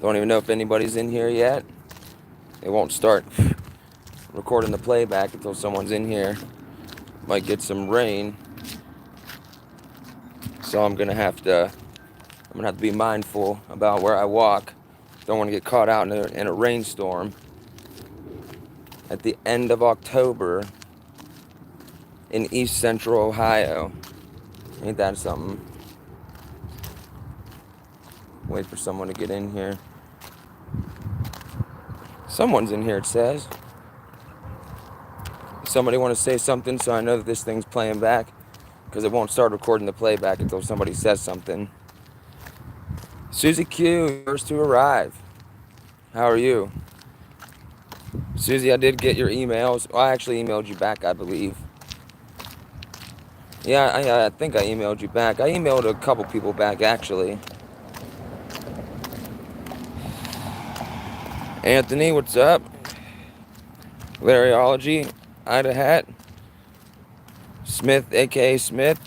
Don't even know if anybody's in here yet. It won't start recording the playback until someone's in here. Might get some rain. So I'm gonna have to be mindful about where I walk. Don't want to get caught out in a rainstorm at the end of October in East Central Ohio. Ain't that something? Wait for someone to get in here. Someone's in here, it says. Somebody want to say something so I know that this thing's playing back? Because it won't start recording the playback until somebody says something. Susie Q, first to arrive. How are you? Susie, I did get your emails. Well, I actually emailed you back, I believe. Yeah, I think I emailed you back. I emailed a couple people back, actually. Anthony, what's up? Larryology, Ida Hat. Smith, a.k.a. Smith.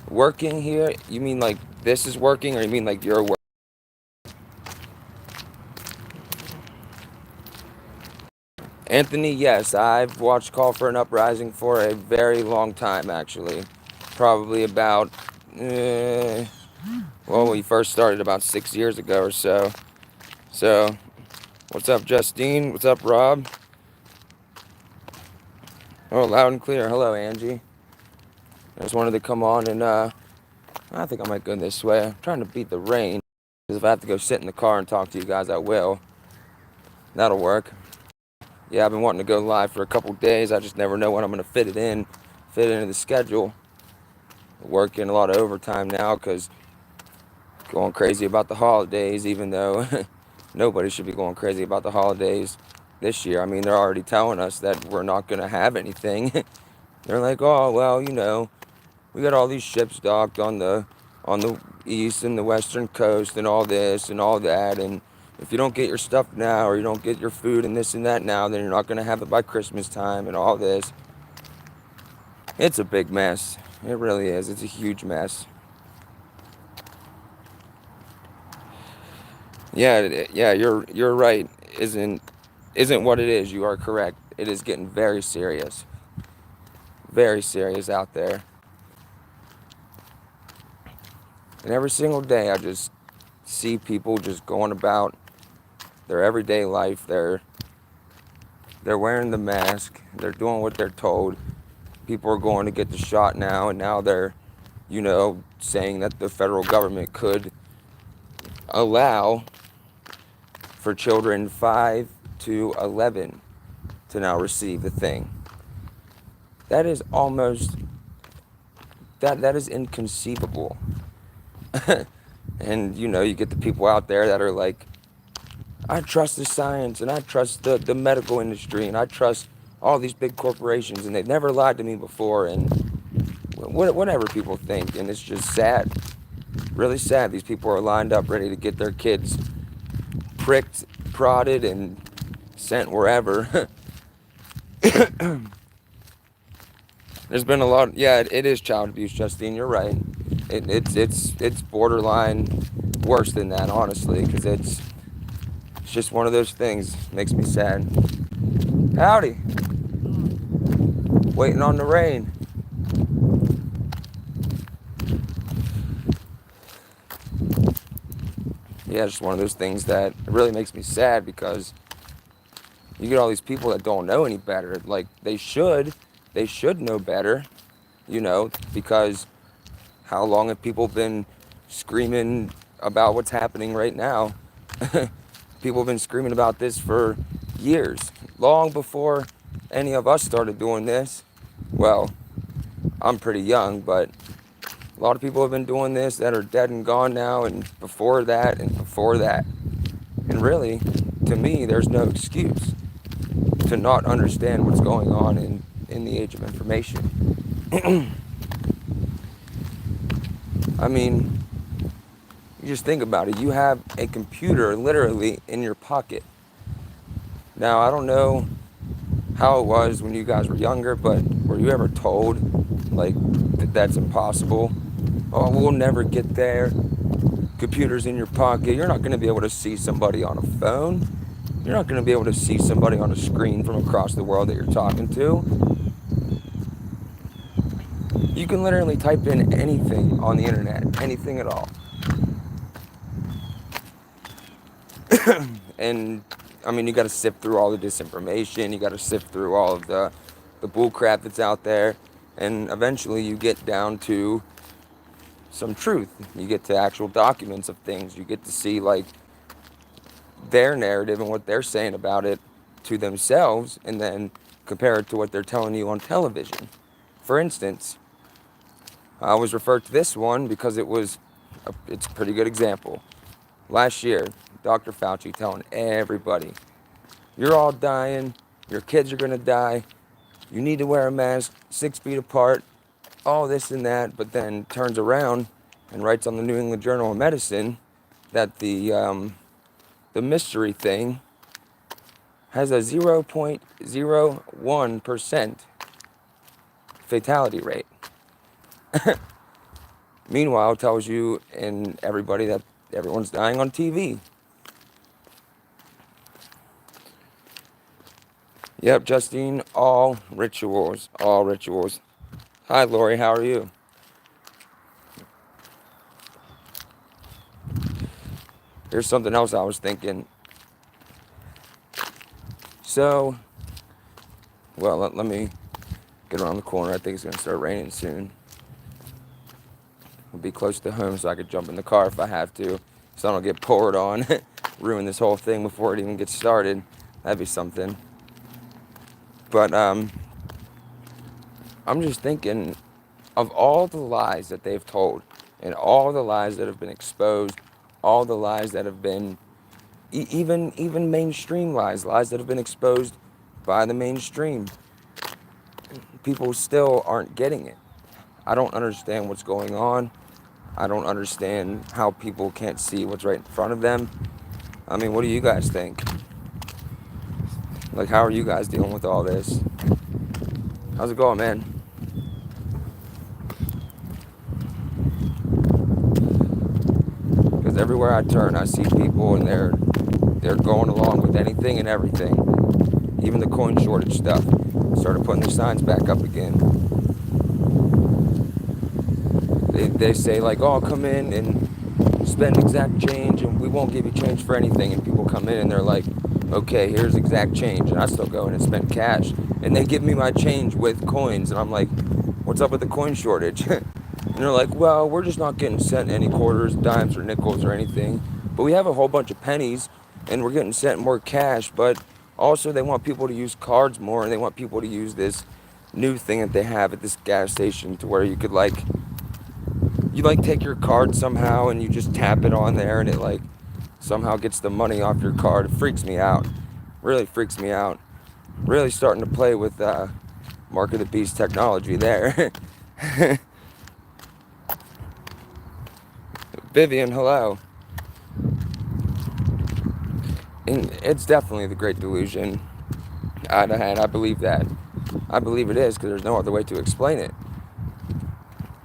Working here? You mean like this is working, or you mean like you're working? Anthony, yes, I've watched Call for an Uprising for a very long time, actually. Probably about, well, we first started about 6 years ago or so. So, what's up, Justine? What's up, Rob? Oh, loud and clear. Hello, Angie. I just wanted to come on and, I think I might go this way. I'm trying to beat the rain. Because if I have to go sit in the car and talk to you guys, I will. That'll work. Yeah, I've been wanting to go live for a couple days. I just never know when I'm going to fit it into the schedule. Working a lot of overtime now because going crazy about the holidays, even though nobody should be going crazy about the holidays this year. I mean, they're already telling us that we're not going to have anything. They're like, oh, well, we got all these ships docked on the east and the western coast and all this and all that, and if you don't get your stuff now, or you don't get your food and this and that now, then you're not going to have it by Christmas time and all this. It's a big mess. It really is. It's a huge mess. Yeah, you're right. Isn't what it is. You are correct. It is getting very serious. Very serious out there. And every single day I just see people just going about their everyday life. They're wearing the mask. They're doing what they're told. People are going to get the shot now, and now they're, saying that the federal government could allow for children 5 to 11 to now receive the thing. That is almost, that is inconceivable. And, you get the people out there that are like, I trust the science, and I trust the medical industry, and I trust all these big corporations, and they've never lied to me before, and whatever people think. And it's just sad, really sad. These people are lined up ready to get their kids pricked, prodded, and sent wherever. There's been a lot. Yeah, it is child abuse, Justine. You're right. It's borderline worse than that, honestly, because it's just one of those things. Makes me sad. Howdy. Waiting on the rain. Yeah, it's just one of those things that really makes me sad, because you get all these people that don't know any better. Like, they should know better, because how long have people been screaming about what's happening right now? People have been screaming about this for years, long before any of us started doing this. Well, I'm pretty young, but a lot of people have been doing this that are dead and gone now, and before that, and before that. And really, to me, there's no excuse to not understand what's going on in the age of information. I mean, you just think about it. You have a computer literally in your pocket. Now, I don't know how it was when you guys were younger, but were you ever told, like, that that's impossible? Oh, we'll never get there. computers in your pocket. You're not going to be able to see somebody on a phone. You're not going to be able to see somebody on a screen from across the world that you're talking to. You can literally type in anything on the internet, anything at all. And I mean, you got to sift through all the disinformation. You got to sift through all of the bull crap that's out there. And eventually you get down to some truth. You get to actual documents of things. You get to see like their narrative and what they're saying about it to themselves, and then compare it to what they're telling you on television. For instance, I always refer to this one because it's a pretty good example. Last year, Dr. Fauci telling everybody, you're all dying, your kids are going to die, you need to wear a mask 6 feet apart, all this and that, but then turns around and writes on the New England Journal of Medicine that the mystery thing has a 0.01% fatality rate. Meanwhile, it tells you and everybody that everyone's dying on TV. Yep, Justine, all rituals, all rituals. Hi, Lori, how are you? Here's something else I was thinking. So, well, let me get around the corner. I think it's going to start raining soon. I'll be close to home so I could jump in the car if I have to, so I don't get poured on, ruin this whole thing before it even gets started. That'd be something. But I'm just thinking of all the lies that they've told and all the lies that have been exposed, all the lies that have been, even mainstream lies that have been exposed by the mainstream. People still aren't getting it. I don't understand what's going on. I don't understand how people can't see what's right in front of them. I mean, what do you guys think? Like, how are you guys dealing with all this? How's it going, man? Because everywhere I turn, I see people and they're going along with anything and everything. Even the coin shortage stuff. Started putting their signs back up again. They say like, oh, come in and spend exact change and we won't give you change for anything. And people come in and they're like, okay, here's exact change. And I still go in and spend cash. And they give me my change with coins. And I'm like, what's up with the coin shortage? And they're like, well, we're just not getting sent any quarters, dimes, or nickels or anything. But we have a whole bunch of pennies and we're getting sent more cash. But also they want people to use cards more, and they want people to use this new thing that they have at this gas station to where you could you take your card somehow and you just tap it on there and it somehow gets the money off your card. It freaks me out. Really freaks me out. Really starting to play with Mark of the Beast technology there. Vivian, hello. And it's definitely the Great Delusion. And I believe that. I believe it is because there's no other way to explain it.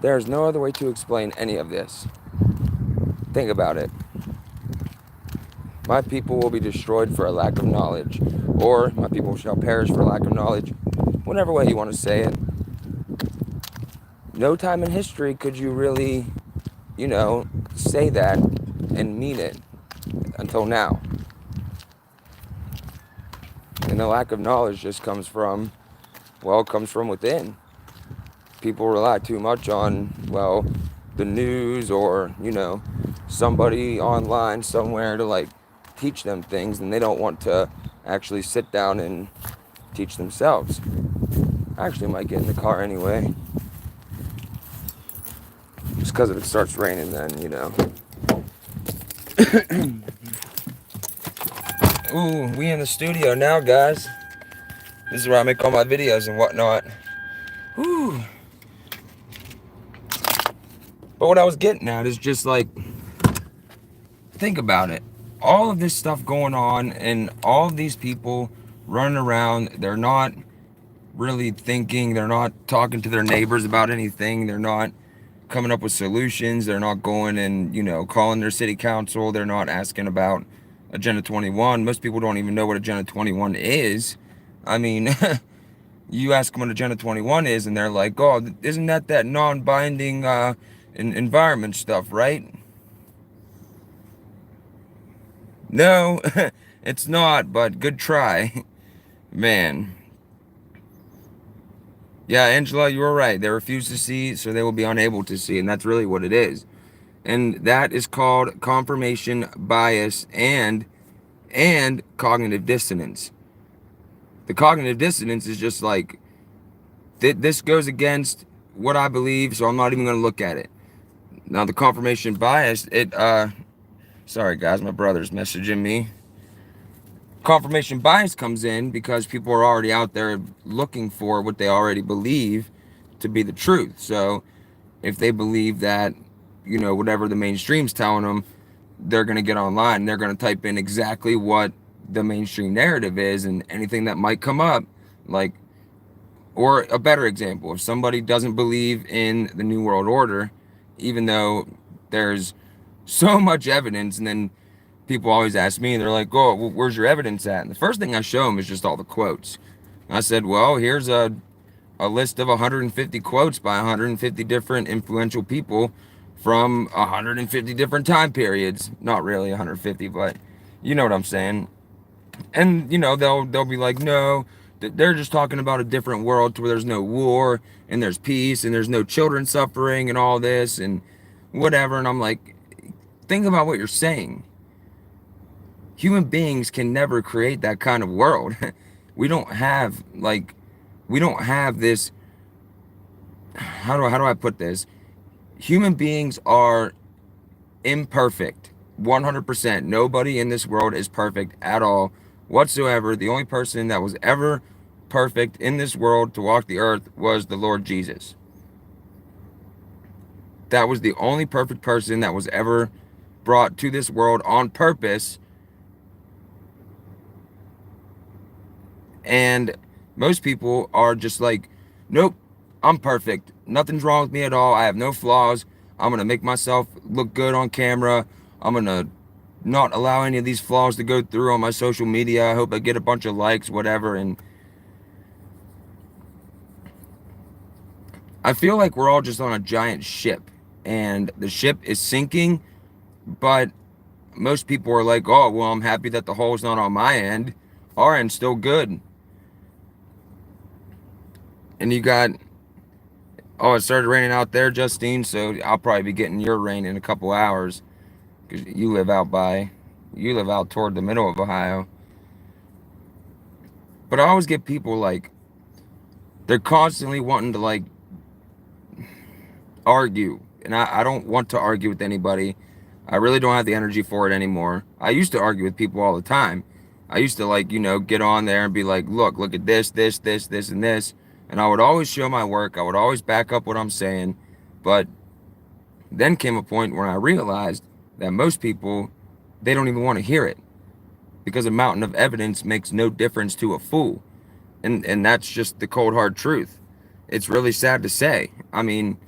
There's no other way to explain any of this. Think about it. My people will be destroyed for a lack of knowledge, or my people shall perish for lack of knowledge, whatever way you want to say it. No time in history could you really, say that and mean it until now. And the lack of knowledge just comes from within. People rely too much on, the news or, somebody online somewhere to teach them things, and they don't want to actually sit down and teach themselves. I actually might get in the car anyway. Just because if it starts raining then, Ooh, we in the studio now, guys. This is where I make all my videos and whatnot. Whew. But what I was getting at is just think about it. All of this stuff going on and all of these people running around, they're not really thinking, they're not talking to their neighbors about anything, they're not coming up with solutions. They're not going and, calling their city council. They're not asking about Agenda 21. Most people don't even know what Agenda 21 is. I mean, you ask them what Agenda 21 is, and they're like, oh, isn't that non-binding environment stuff, right? No, it's not, but good try. Man. Yeah, Angela, you were right. They refuse to see, so they will be unable to see, and that's really what it is. And that is called confirmation bias and cognitive dissonance. The cognitive dissonance is just like, this goes against what I believe, so I'm not even going to look at it. Now, the confirmation bias, sorry guys, my brother's messaging me. Confirmation bias comes in because people are already out there looking for what they already believe to be the truth. So if they believe that, whatever the mainstream's telling them, they're going to get online and they're going to type in exactly what the mainstream narrative is, and anything that might come up, like, or a better example, if somebody doesn't believe in the New World Order, even though there's so much evidence, and then people always ask me, they're like, oh, well, where's your evidence at? And the first thing I show them is just all the quotes. And I said, well, here's a list of 150 quotes by 150 different influential people from 150 different time periods. Not really 150, but you know what I'm saying. And they'll be like, no, they're just talking about a different world to where there's no war and there's peace and there's no children suffering and all this and whatever. And I'm like, think about what you're saying. Human beings can never create that kind of world. we don't have this, how do I put this? Human beings are imperfect. 100%. Nobody in this world is perfect at all whatsoever. The only person that was ever perfect in this world to walk the earth was the Lord Jesus. That was the only perfect person that was ever brought to this world on purpose. And most people are just like, nope, I'm perfect. Nothing's wrong with me at all. I have no flaws. I'm going to make myself look good on camera. I'm going to not allow any of these flaws to go through on my social media. I hope I get a bunch of likes, whatever. And I feel like we're all just on a giant ship, and the ship is sinking, but most people are like, oh, well, I'm happy that the hull's not on my end. Our end's still good. And you got, oh, it started raining out there, Justine, so I'll probably be getting your rain in a couple hours, because you live out toward the middle of Ohio. But I always get people like, they're constantly wanting to like argue, and I don't want to argue with anybody. I really don't have the energy for it anymore. I used to argue with people all the time. I used to get on there and be like, look at this, and this. And I would always show my work. I would always back up what I'm saying. But then came a point where I realized that most people, they don't even want to hear it, because a mountain of evidence makes no difference to a fool. And that's just the cold hard truth. It's really sad to say. I mean,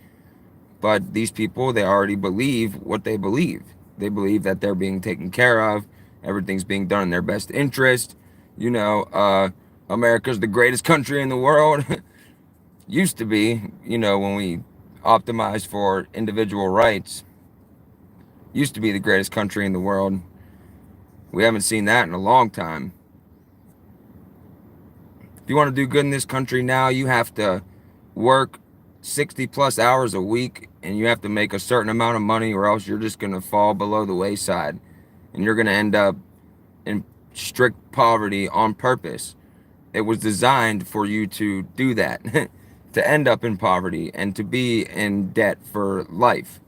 but these people, they already believe what they believe. They believe that they're being taken care of. Everything's being done in their best interest. America's the greatest country in the world. Used to be, when we optimized for individual rights. Used to be the greatest country in the world. We haven't seen that in a long time. If you want to do good in this country now, you have to work 60 plus hours a week, and you have to make a certain amount of money, or else you're just going to fall below the wayside, and you're going to end up in strict poverty on purpose. It was designed for you to do that, to end up in poverty and to be in debt for life.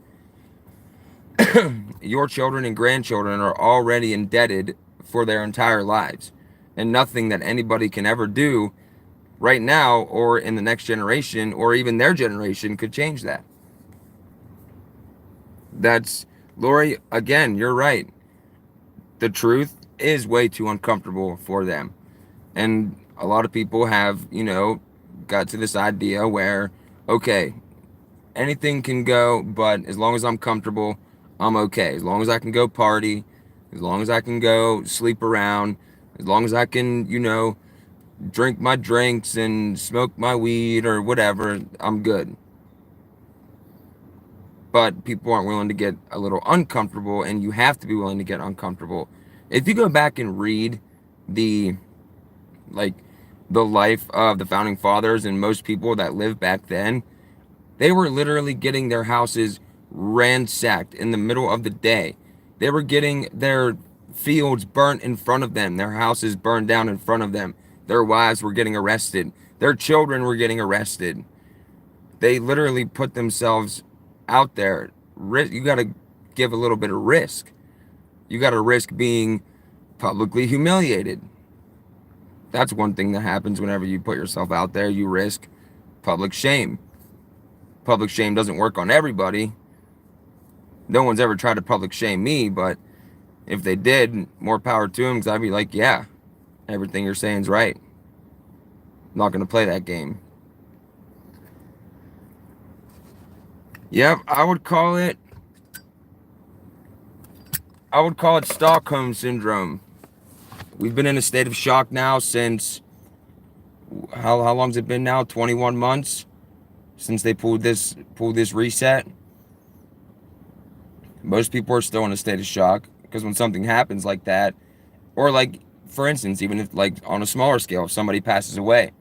Your children and grandchildren are already indebted for their entire lives, and nothing that anybody can ever do right now or in the next generation or even their generation could change that. That's, Lori, again, you're right. The truth is way too uncomfortable for them. And a lot of people have, got to this idea where, okay, Anything can go, but as long as I'm comfortable, I'm okay. As long as I can go party, as long as I can go sleep around, as long as I can, drink my drinks and smoke my weed or whatever, I'm good. But people aren't willing to get a little uncomfortable, and you have to be willing to get uncomfortable. If you go back and read the like the life of the founding fathers and most people that lived back then, they were literally getting their houses ransacked in the middle of the day. They were getting their fields burnt in front of them, their houses burned down in front of them. Their wives were getting arrested. Their children were getting arrested. They literally put themselves out there. You got to give a little bit of risk. You got to risk being publicly humiliated. That's one thing that happens whenever you put yourself out there. You risk public shame. Public shame doesn't work on everybody. No one's ever tried to public shame me, but if they did, more power to them, because I'd be like, yeah, everything you're saying is right. I'm not going to play that game. Yep, I would call it Stockholm syndrome. We've been in a state of shock now since how long's it been now? 21 months since they pulled this reset. Most people are still in a state of shock because when something happens like that, or like for instance, even if like on a smaller scale, if somebody passes away,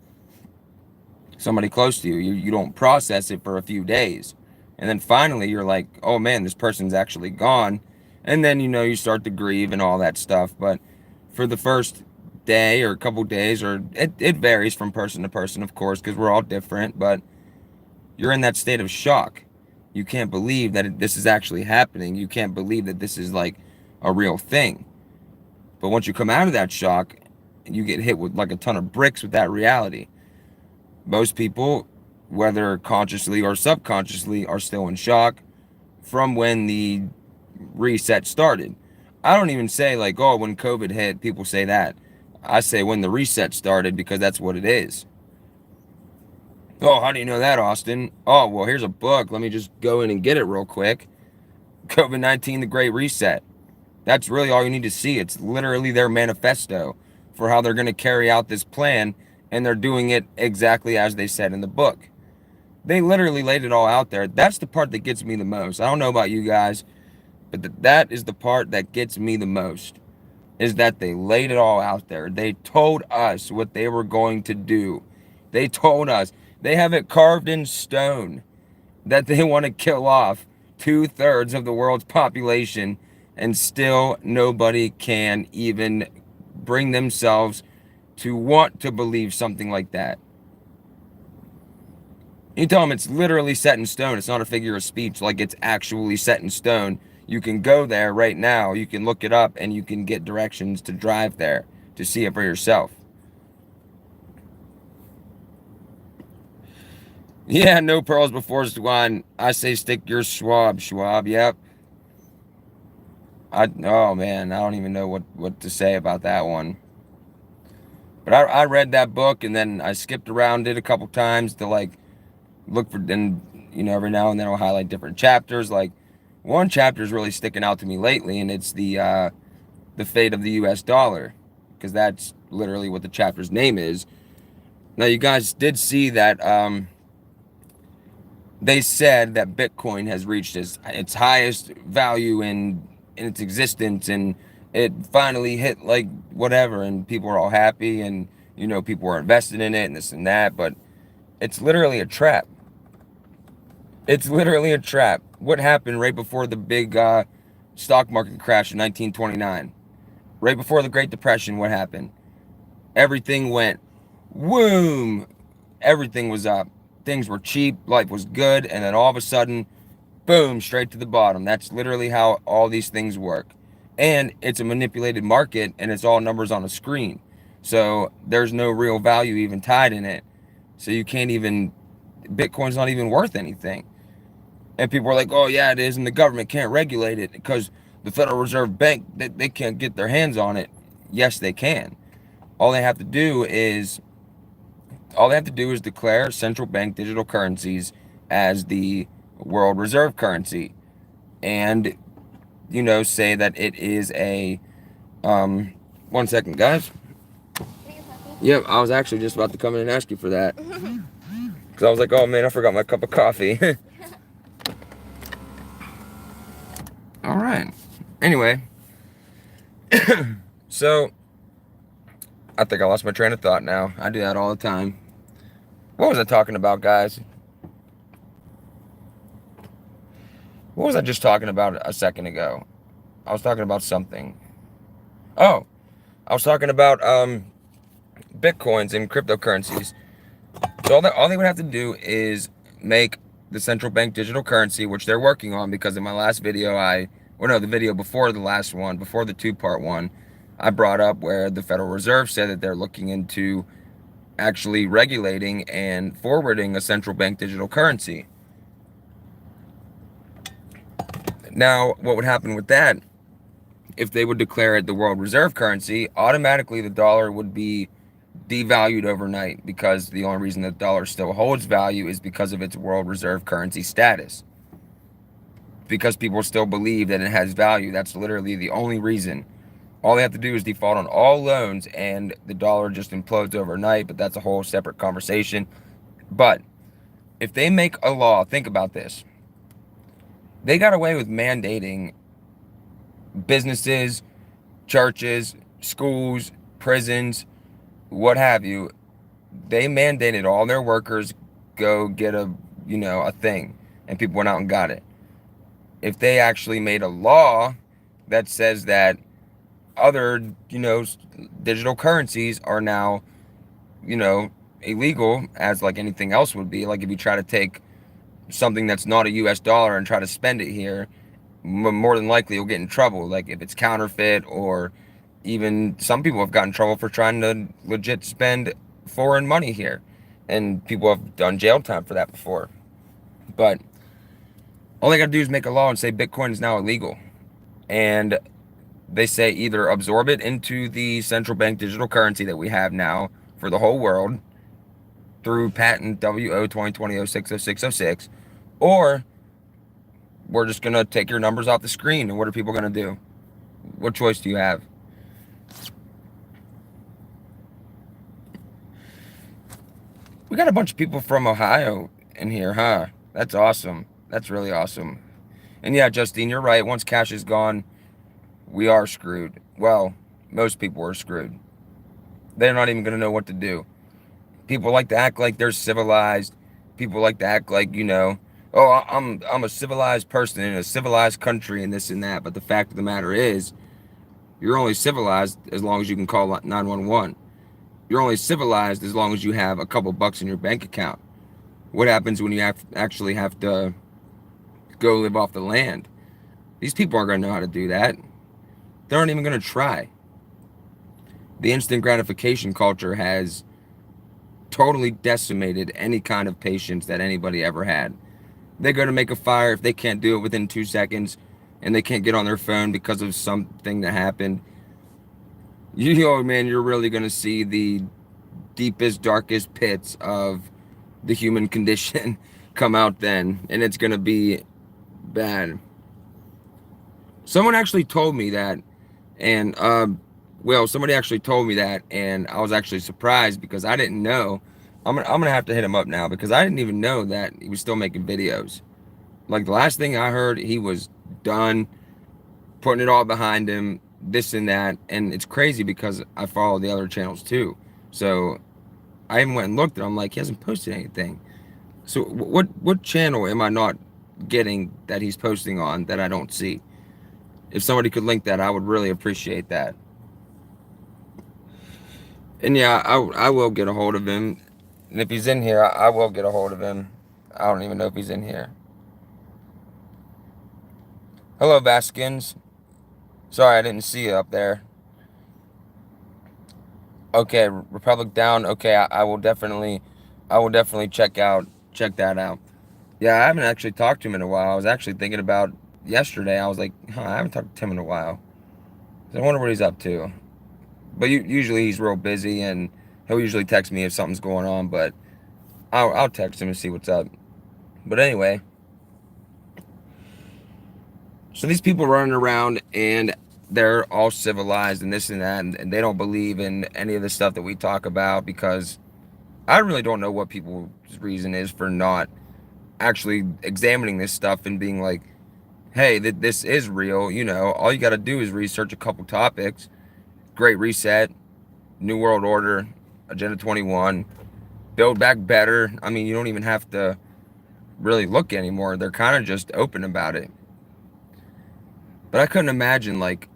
somebody close to you, you don't process it for a few days. And then finally you're like, oh man, this person's actually gone. And then you start to grieve and all that stuff. But for the first day or a couple days, or it varies from person to person, of course, because we're all different, but you're in that state of shock. You can't believe that this is actually happening. You can't believe that this is like a real thing. But once you come out of that shock, you get hit with like a ton of bricks with that reality. Most people, whether consciously or subconsciously, are still in shock from when the reset started. I don't even say like, oh, when COVID hit, people say that. I say when the reset started because that's what it is. Oh, how do you know that, Austin? Oh, well, here's a book. Let me just go in and get it real quick. COVID-19, The Great Reset. That's really all you need to see. It's literally their manifesto for how they're going to carry out this plan, and they're doing it exactly as they said in the book. They literally laid it all out there. That's the part that gets me the most. I don't know about you guys, but that is the part that gets me the most, is that they laid it all out there. They told us what they were going to do. They told us. They have it carved in stone that they want to kill off 2/3 of the world's population, and still nobody can even bring themselves to want to believe something like that. You tell them it's literally set in stone. It's not a figure of speech, like it's actually set in stone. You can go there right now. You can look it up and you can get directions to drive there to see it for yourself. Yeah, no pearls before swine. I say stick your Schwab. Yep. Oh man, I don't even know what to say about that one. But I read that book and then I skipped around it a couple times to like look for, and every now and then I'll highlight different chapters. Like one chapter is really sticking out to me lately, and it's the fate of the U.S. dollar, because that's literally what the chapter's name is. Now you guys did see that they said that Bitcoin has reached its highest value in its existence, and it finally hit like whatever, and people are all happy, and people are invested in it and this and that, but it's literally a trap. It's literally a trap. What happened right before the big stock market crash in 1929? Right before the Great Depression, what happened? Everything went boom. Everything was up. Things were cheap. Life was good. And then all of a sudden, boom, straight to the bottom. That's literally how all these things work. And it's a manipulated market, and it's all numbers on a screen. So there's no real value even tied in it. So you can't even, Bitcoin's not even worth anything. And people are like, oh yeah, it is, and the government can't regulate it because the Federal Reserve Bank, they can't get their hands on it. Yes, they can. All they have to do is declare central bank digital currencies as the world reserve currency and, you know, say that it is a, 1 second, guys. Yep, I was actually just about to come in and ask you for that. Because I was like, oh man, I forgot my cup of coffee. All right. Anyway, so I think I lost my train of thought now. I do that all the time. What was I talking about, guys? What was I just talking about a second ago? I was talking about something. Oh, I was talking about bitcoins and cryptocurrencies. So all they would have to do is make the central bank digital currency, which they're working on, because in my last video, the video before the last one, before the two-part one, I brought up where the Federal Reserve said that they're looking into actually regulating and forwarding a central bank digital currency. Now, what would happen with that? If they would declare it the world reserve currency, automatically the dollar would be devalued overnight, because the only reason the dollar still holds value is because of its world reserve currency status. Because people still believe that it has value. That's literally the only reason. All they have to do is default on all loans and the dollar just implodes overnight, but that's a whole separate conversation. But if they make a law, think about this. They got away with mandating businesses, churches, schools, prisons, what have you. They mandated all their workers go get a thing, and people went out and got it. If they actually made a law that says that other digital currencies are now illegal, as like anything else would be, like if you try to take something that's not a US dollar and try to spend it here, more than likely you'll get in trouble. Like if it's counterfeit, or even some people have gotten in trouble for trying to legit spend foreign money here, and people have done jail time for that before. But all they gotta do is make a law and say Bitcoin is now illegal, and they say either absorb it into the central bank digital currency that we have now for the whole world through patent WO 2020-060606, or we're just gonna take your numbers off the screen. And what are people gonna do? What choice do you have? We got a bunch of people from Ohio in here, huh? That's awesome. That's really awesome. And yeah, Justine, you're right. Once cash is gone, we are screwed. Well, most people are screwed. They're not even gonna know what to do. People like to act like they're civilized. People like to act like, oh, I'm a civilized person in a civilized country and this and that. But the fact of the matter is, you're only civilized as long as you can call 911. You're only civilized as long as you have a couple bucks in your bank account. What happens when you actually have to go live off the land? These people aren't going to know how to do that. They aren't even going to try. The instant gratification culture has totally decimated any kind of patience that anybody ever had. They're going to make a fire. If they can't do it within 2 seconds and they can't get on their phone because of something that happened, man, you're really going to see the deepest, darkest pits of the human condition come out then, and it's going to be bad. Someone actually told me that, and somebody actually told me that, and I was actually surprised because I didn't know. I'm gonna have to hit him up now, because I didn't even know that he was still making videos. Like the last thing I heard, he was done putting it all behind him, this and that. And it's crazy because I follow the other channels too. So I even went and looked, and I'm like, he hasn't posted anything. So what channel am I not getting that he's posting on that I don't see? If somebody could link that, I would really appreciate that. And yeah, I will get a hold of him. And if he's in here, I will get a hold of him. I don't even know if he's in here. Hello, Vaskins. Sorry, I didn't see you up there. Okay, Republic down. Okay, I will definitely check that out. Yeah, I haven't actually talked to him in a while. I was actually thinking about yesterday. I was like, I haven't talked to him in a while. So I wonder what he's up to. But usually he's real busy, and he'll usually text me if something's going on. But I'll text him and see what's up. But anyway, So these people running around and they're all civilized and this and that, and they don't believe in any of the stuff that we talk about, because I really don't know what people's reason is for not actually examining this stuff and being like, hey, this is real. All you got to do is research a couple topics. Great Reset, New World Order, Agenda 21, Build Back Better. I mean, you don't even have to really look anymore. They're kind of just open about it. But I couldn't imagine, like,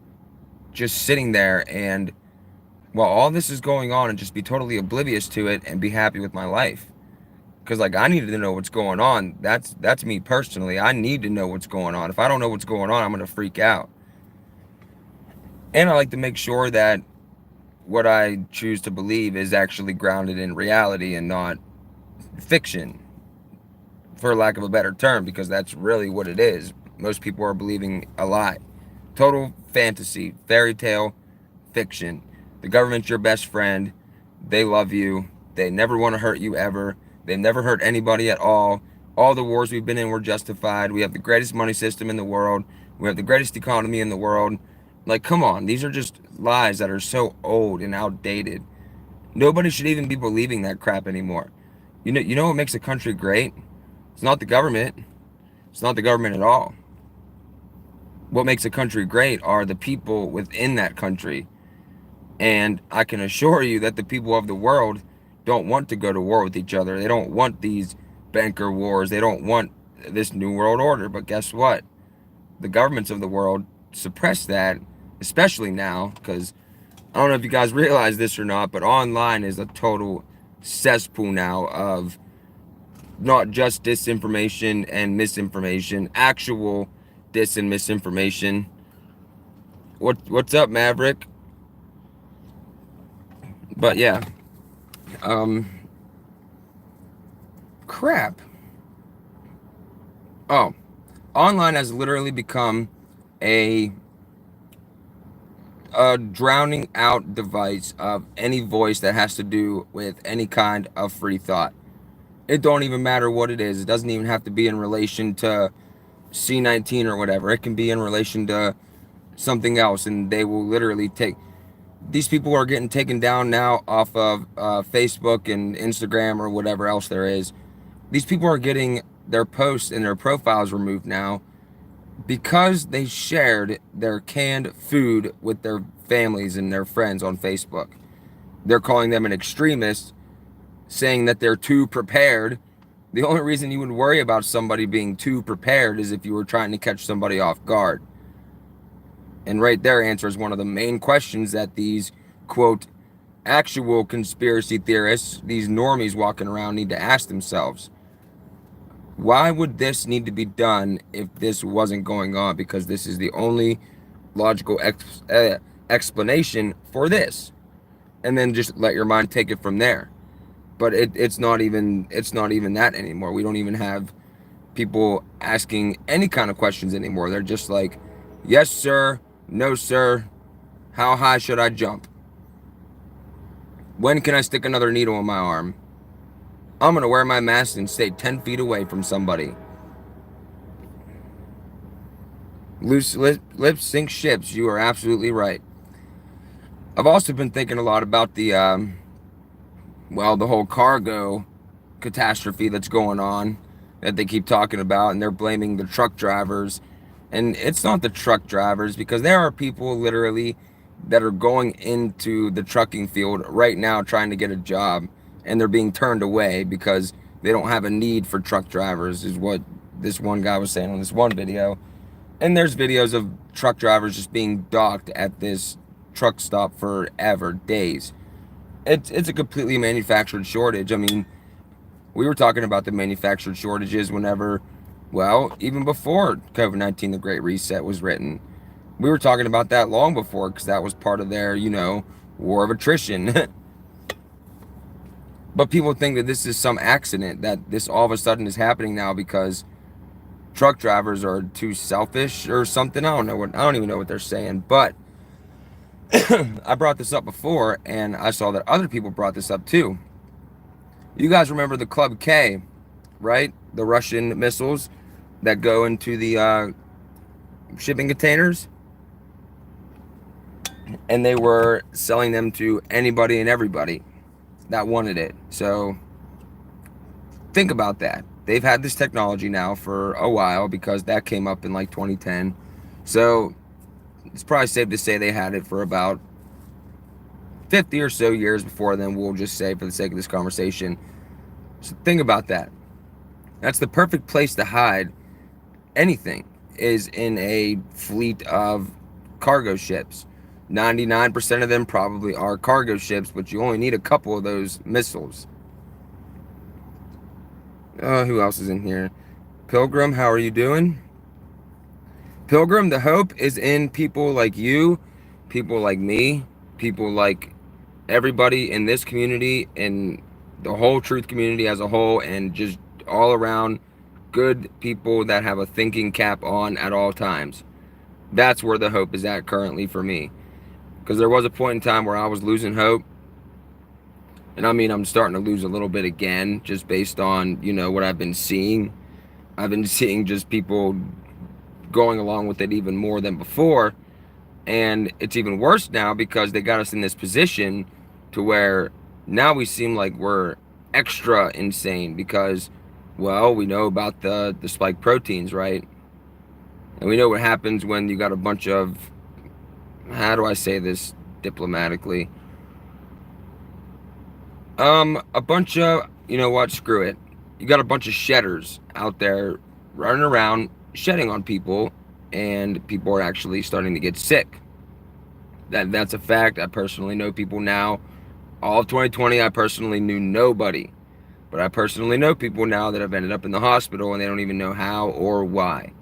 just sitting there and while all this is going on and just be totally oblivious to it and be happy with my life. Because, like, I needed to know what's going on. That's me personally. I need to know what's going on. If I don't know what's going on, I'm going to freak out. And I like to make sure that what I choose to believe is actually grounded in reality and not fiction, for lack of a better term, because that's really what it is. Most people are believing a lie. Total fantasy, fairy tale, fiction. The government's your best friend. They love you. They never want to hurt you ever. They've never hurt anybody at all. All the wars we've been in were justified. We have the greatest money system in the world. We have the greatest economy in the world. Like, come on. These are just lies that are so old and outdated. Nobody should even be believing that crap anymore. You know what makes a country great? It's not the government. It's not the government at all. What makes a country great are the people within that country. And I can assure you that the people of the world don't want to go to war with each other. They don't want these banker wars. They don't want this new world order. But guess what? The governments of the world suppress that, especially now, because I don't know if you guys realize this or not, but online is a total cesspool now of not just disinformation and misinformation, actual dis and misinformation. What's up, Maverick? But yeah, crap. Oh, online has literally become a drowning out device of any voice that has to do with any kind of free thought. It don't even matter what it is. It doesn't even have to be in relation to C-19 or whatever. It can be in relation to something else, and they will literally take... These people are getting taken down now off of Facebook and Instagram or whatever else there is. These people are getting their posts and their profiles removed now because they shared their canned food with their families and their friends on Facebook. They're calling them an extremist, saying that they're too prepared. The only reason you would worry about somebody being too prepared is if you were trying to catch somebody off guard. And right there answers one of the main questions that these, quote, actual conspiracy theorists, these normies walking around, need to ask themselves. Why would this need to be done if this wasn't going on? Because this is the only logical explanation for this. And then just let your mind take it from there. But it's not even that anymore. We don't even have people asking any kind of questions anymore. They're just like, yes, sir. No, sir. How high should I jump? When can I stick another needle in my arm? I'm going to wear my mask and stay 10 feet away from somebody. Loose lips sink ships. You are absolutely right. I've also been thinking a lot about the whole cargo catastrophe that's going on that they keep talking about, and they're blaming the truck drivers. And it's not the truck drivers, because there are people literally that are going into the trucking field right now trying to get a job, and they're being turned away because they don't have a need for truck drivers, is what this one guy was saying on this one video. And there's videos of truck drivers just being docked at this truck stop forever, days. It's a completely manufactured shortage. I mean, we were talking about the manufactured shortages whenever, well, even before COVID-19, the Great Reset was written. We were talking about that long before, because that was part of their, war of attrition. But people think that this is some accident, that this all of a sudden is happening now because truck drivers are too selfish or something. I don't even know what they're saying. But I brought this up before, and I saw that other people brought this up too. You guys remember the Club K, right? The Russian missiles that go into the shipping containers, and they were selling them to anybody and everybody that wanted it. So think about that. They've had this technology now for a while because that came up in like 2010. So it's probably safe to say they had it for about 50 or so years before then, we'll just say, for the sake of this conversation. So think about that. That's the perfect place to hide anything, is in a fleet of cargo ships. 99% of them probably are cargo ships, but you only need a couple of those missiles. Who else is in here? Pilgrim, how are you doing? Pilgrim, the hope is in people like you, people like me, people like everybody in this community and the whole truth community as a whole, and just all around good people that have a thinking cap on at all times. That's where the hope is at currently for me. Because there was a point in time where I was losing hope. And I mean, I'm starting to lose a little bit again, just based on, what I've been seeing. I've been seeing just people going along with it even more than before. And it's even worse now because they got us in this position to where now we seem like we're extra insane because, well, we know about the spike proteins, right? And we know what happens when you got a bunch of, how do I say this diplomatically? A bunch of, you know what, screw it. You got a bunch of shedders out there running around shedding on people, and people are actually starting to get sick. That's a fact. I personally know people now. All of 2020, I personally knew nobody. But I personally know people now that have ended up in the hospital and they don't even know how or why.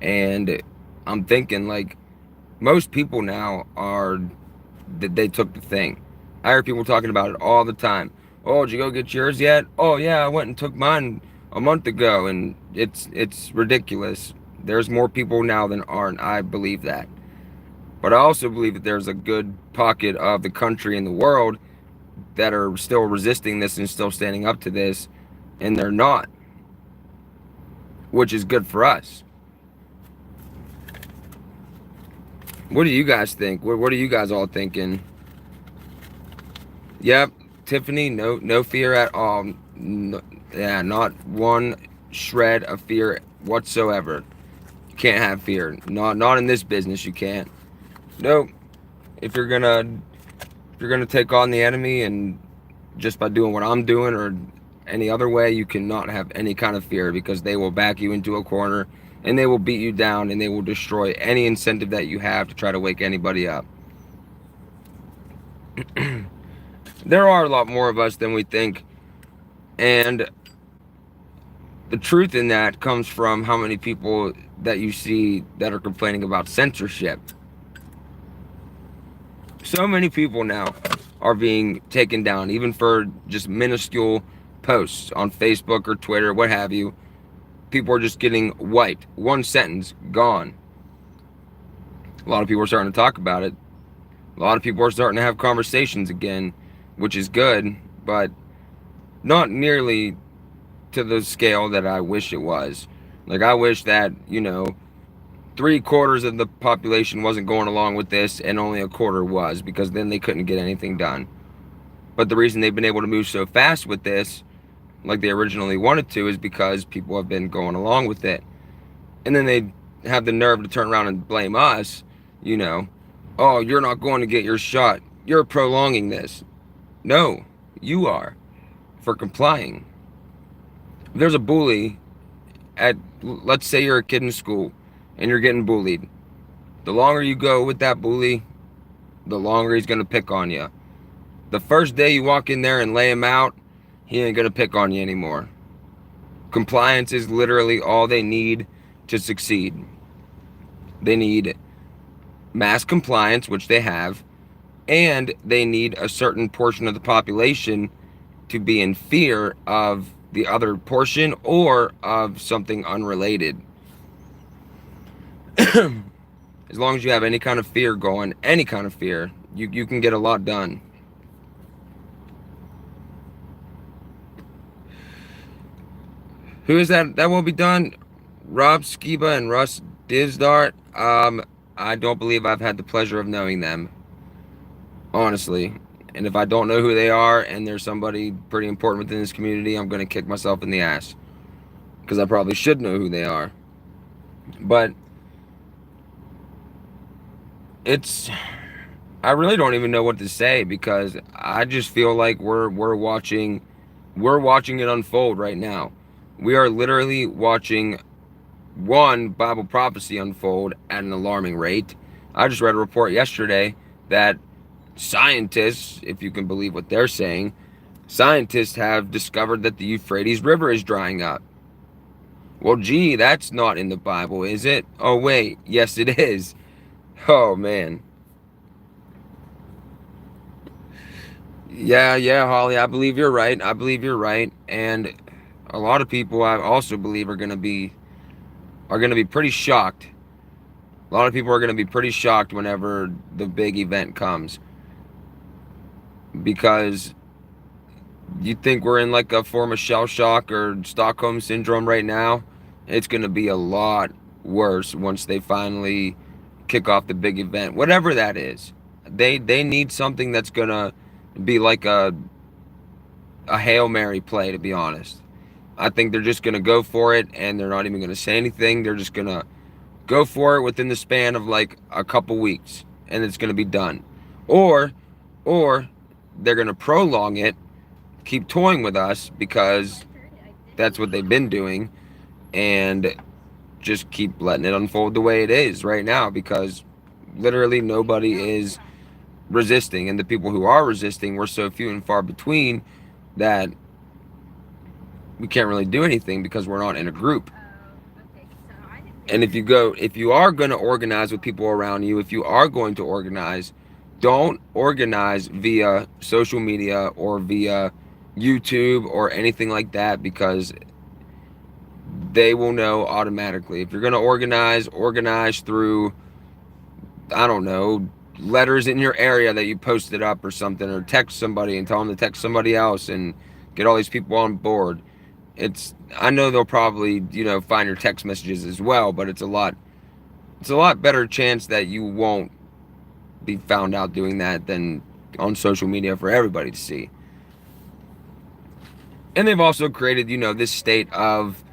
And I'm thinking, like, most people now are, they took the thing. I hear people talking about it all the time. Oh, did you go get yours yet? Oh yeah, I went and took mine a month ago, and it's ridiculous. There's more people now than aren't. I believe that. But I also believe that there's a good pocket of the country and the world that are still resisting this and still standing up to this, and they're not, which is good for us. What do you guys think? What are you guys all thinking? Yep, Tiffany, no fear at all. No, yeah, not one shred of fear whatsoever. You can't have fear. Not in this business. You can't. Nope. If you're gonna take on the enemy, and just by doing what I'm doing or any other way, you cannot have any kind of fear, because they will back you into a corner and they will beat you down and they will destroy any incentive that you have to try to wake anybody up. There are a lot more of us than we think, and the truth in that comes from how many people that you see that are complaining about censorship. So many people now are being taken down, even for just minuscule posts on Facebook or Twitter, what have you. People are just getting wiped. One sentence, gone. A lot of people are starting to talk about it. A lot of people are starting to have conversations again, which is good, but not nearly to the scale that I wish it was. Like, I wish that, 3/4 of the population wasn't going along with this and only a quarter was, because then they couldn't get anything done. But the reason they've been able to move so fast with this, like they originally wanted to, is because people have been going along with it. And then they have the nerve to turn around and blame us, oh, you're not going to get your shot. You're prolonging this. No, you are, for complying. If there's a bully let's say you're a kid in school and you're getting bullied. The longer you go with that bully, the longer he's going to pick on you. The first day you walk in there and lay him out, he ain't going to pick on you anymore. Compliance is literally all they need to succeed. They need mass compliance, which they have, and they need a certain portion of the population to be in fear of the other portion or of something unrelated. As long as you have any kind of fear going, any kind of fear, you can get a lot done. Who is that? That will be done. Rob Skiba and Russ Dizdart. I don't believe I've had the pleasure of knowing them, honestly. And if I don't know who they are and there's somebody pretty important within this community, I'm gonna kick myself in the ass because I probably should know who they are. But it's I really don't even know what to say because I just feel like we're watching it unfold right now. We are literally watching one Bible prophecy unfold at an alarming rate. I just read a report yesterday that scientists, if you can believe what they're saying, scientists have discovered that the Euphrates River is drying up. Well, gee, that's not in the Bible, is it? Oh, wait, yes, it is. Oh, man. Yeah, yeah, Holly, I believe you're right. I believe you're right. And a lot of people I also believe are gonna be pretty shocked. A lot of people are gonna be pretty shocked whenever the big event comes because you think we're in like a form of shell shock or Stockholm syndrome right now. It's gonna be a lot worse once they finally kick off the big event, whatever that is. They need something that's gonna be like a Hail Mary play, to be honest. I think they're just gonna go for it and they're not even gonna say anything. They're just gonna go for it within the span of like a couple weeks and it's gonna be done. Or or they're gonna prolong it, keep toying with us because that's what they've been doing, and just keep letting it unfold the way it is right now because literally nobody is resisting, and the people who are resisting were so few and far between that we can't really do anything because we're not in a group. And if you are going to organize with people around you, if you are going to organize, don't organize via social media or via YouTube or anything like that because they will know automatically. If you're going to organize through, I don't know, letters in your area that you posted up or something, or text somebody and tell them to text somebody else and get all these people on board. I know they'll probably, find your text messages as well, but it's a lot better chance that you won't be found out doing that than on social media for everybody to see. And they've also created, this state of,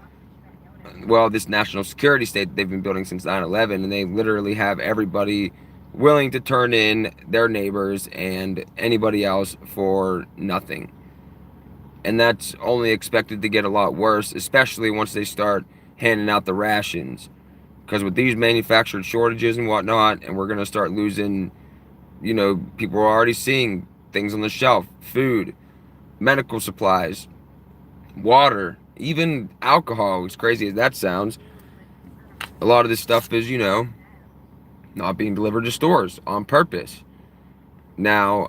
well, this national security state that they've been building since 9/11, and they literally have everybody willing to turn in their neighbors and anybody else for nothing. And that's only expected to get a lot worse, especially once they start handing out the rations. Because with these manufactured shortages and whatnot, and we're going to start losing, people are already seeing things on the shelf, food, medical supplies, water, even alcohol, as crazy as that sounds. A lot of this stuff is, not being delivered to stores on purpose. Now,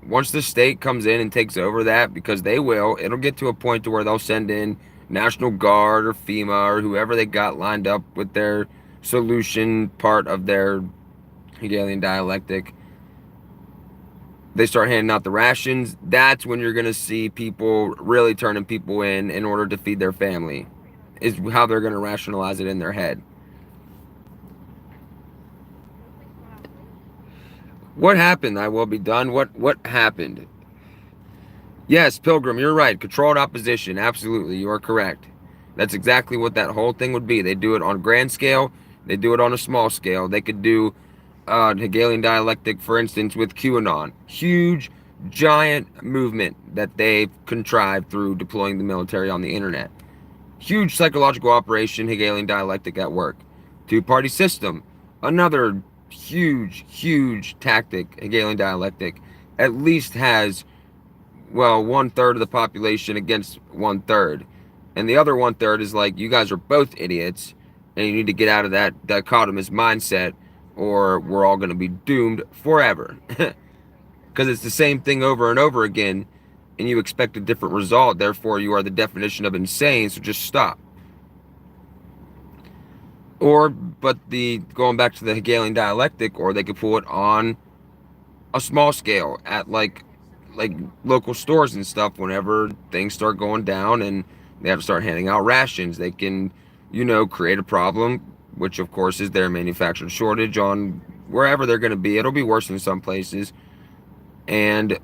once the state comes in and takes over that, because they will, it'll get to a point to where they'll send in National Guard or FEMA or whoever they got lined up with their solution part of their Hegelian dialectic. They start handing out the rations. That's when you're going to see people really turning people in order to feed their family, is how they're going to rationalize it in their head. What happened? I will be done. What happened? Yes, Pilgrim, you're right. Controlled opposition. Absolutely, you are correct. That's exactly what that whole thing would be. They do it on a grand scale. They do it on a small scale. They could do Hegelian dialectic, for instance, with QAnon. Huge, giant movement that they've contrived through deploying the military on the internet. Huge psychological operation, Hegelian dialectic at work. Two-party system. Another huge, huge tactic, Hegelian dialectic. At least has, well, 1/3 of the population against 1/3. And the other 1/3 is like, you guys are both idiots, and you need to get out of that dichotomous mindset, or we're all going to be doomed forever. Because it's the same thing over and over again, and you expect a different result. Therefore, you are the definition of insane, so just stop. But going back to the Hegelian dialectic, or they could pull it on a small scale at like local stores and stuff. Whenever things start going down and they have to start handing out rations, they can, create a problem which of course is their manufactured shortage on wherever they're going to be. It'll be worse in some places. And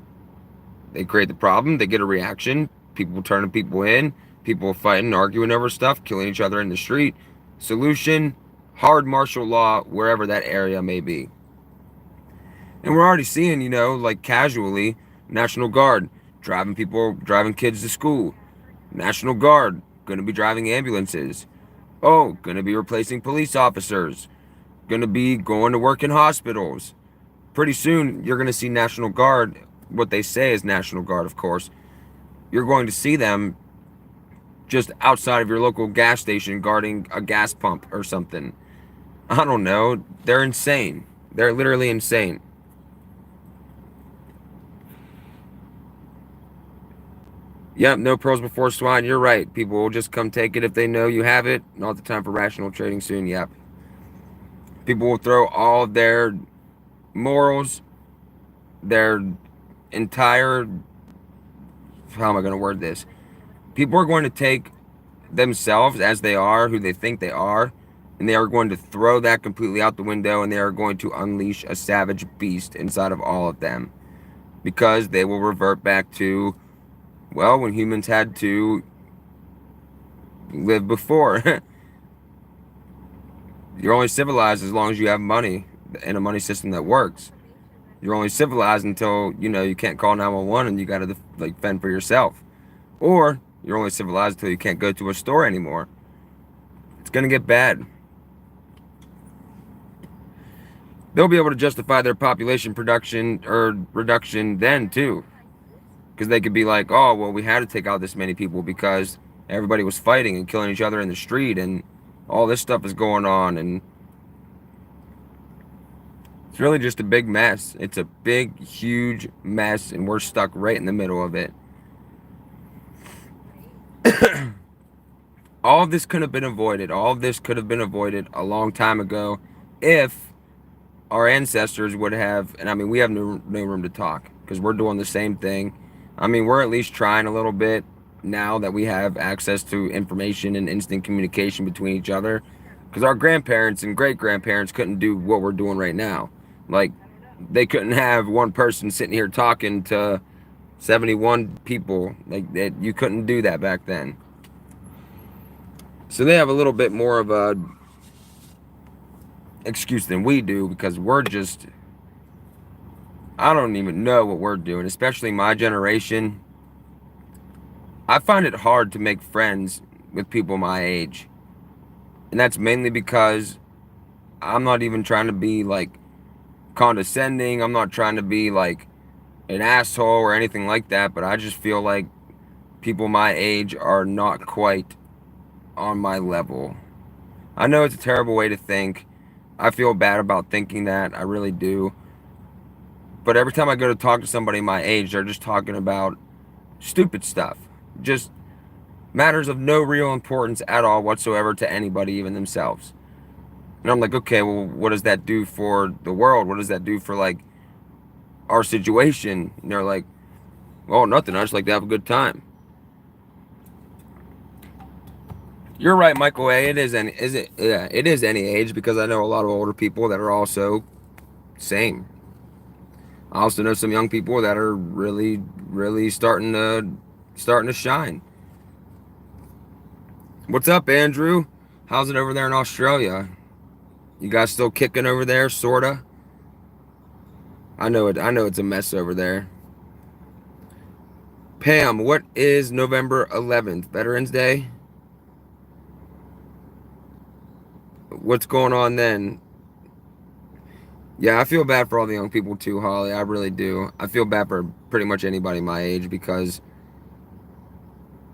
they create the problem, they get a reaction, people turning people in, people fighting, arguing over stuff, killing each other in the street. Solution, hard martial law wherever that area may be. And we're already seeing, like casually, National Guard driving kids to school. National Guard going to be driving ambulances. Oh, going to be replacing police officers. Going to be going to work in hospitals. Pretty soon, you're going to see National Guard, what they say is National Guard, of course. You're going to see them just outside of your local gas station guarding a gas pump or something. I don't know. They're insane. They're literally insane. Yep, no pearls before swine. You're right. People will just come take it if they know you have it. Not the time for rational trading soon. Yep. People will throw all their morals, their entire, how am I going to word this? People are going to take themselves as they are, who they think they are, and they are going to throw that completely out the window, and they are going to unleash a savage beast inside of all of them, because they will revert back to, well, when humans had to live before. You're only civilized as long as you have money and a money system that works. You're only civilized until, you can't call 911 and you got to like fend for yourself. Or you're only civilized until you can't go to a store anymore. It's going to get bad. They'll be able to justify their population production or reduction then too. Because they could be like, oh, well, we had to take out this many people because everybody was fighting and killing each other in the street and all this stuff is going on. And it's really just a big mess. It's a big, huge mess, and we're stuck right in the middle of it. All of this could have been avoided. All of this could have been avoided a long time ago if our ancestors would have, and I mean, we have no room to talk because we're doing the same thing. I mean, we're at least trying a little bit now that we have access to information and instant communication between each other, because our grandparents and great-grandparents couldn't do what we're doing right now. Like, they couldn't have one person sitting here talking to 71 people. Like, you couldn't do that back then. So they have a little bit more of a excuse than we do, because we're just, I don't even know what we're doing, especially my generation. I find it hard to make friends with people my age. And that's mainly because I'm not even trying to be like condescending. I'm not trying to be like an asshole or anything like that, but I just feel like people my age are not quite on my level. I know it's a terrible way to think. I feel bad about thinking that. I really do. But every time I go to talk to somebody my age, they're just talking about stupid stuff. Just matters of no real importance at all whatsoever to anybody, even themselves. And I'm like, okay, well, what does that do for the world? What does that do for, like, our situation? And they're like, well, nothing. I just like to have a good time. You're right, Michael A. It is any age, because I know a lot of older people that are also same. I also know some young people that are really, really starting to shine. What's up, Andrew? How's it over there in Australia? You guys still kicking over there, sorta? I know it's a mess over there. Pam, what is November 11th? Veterans Day? What's going on then? Yeah, I feel bad for all the young people too, Holly. I really do. I feel bad for pretty much anybody my age, because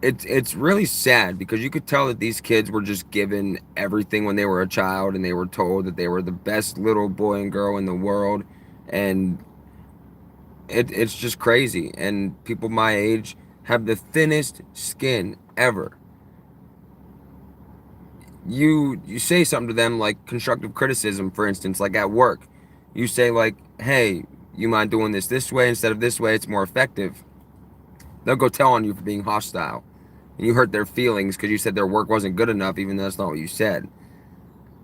it's really sad, because you could tell that these kids were just given everything when they were a child, and they were told that they were the best little boy and girl in the world, and it's just crazy. And people my age have the thinnest skin ever. You say something to them like constructive criticism, for instance, like at work. You say like, hey, you mind doing this way instead of this way? It's more effective. They'll go tell on you for being hostile. And you hurt their feelings because you said their work wasn't good enough, even though that's not what you said.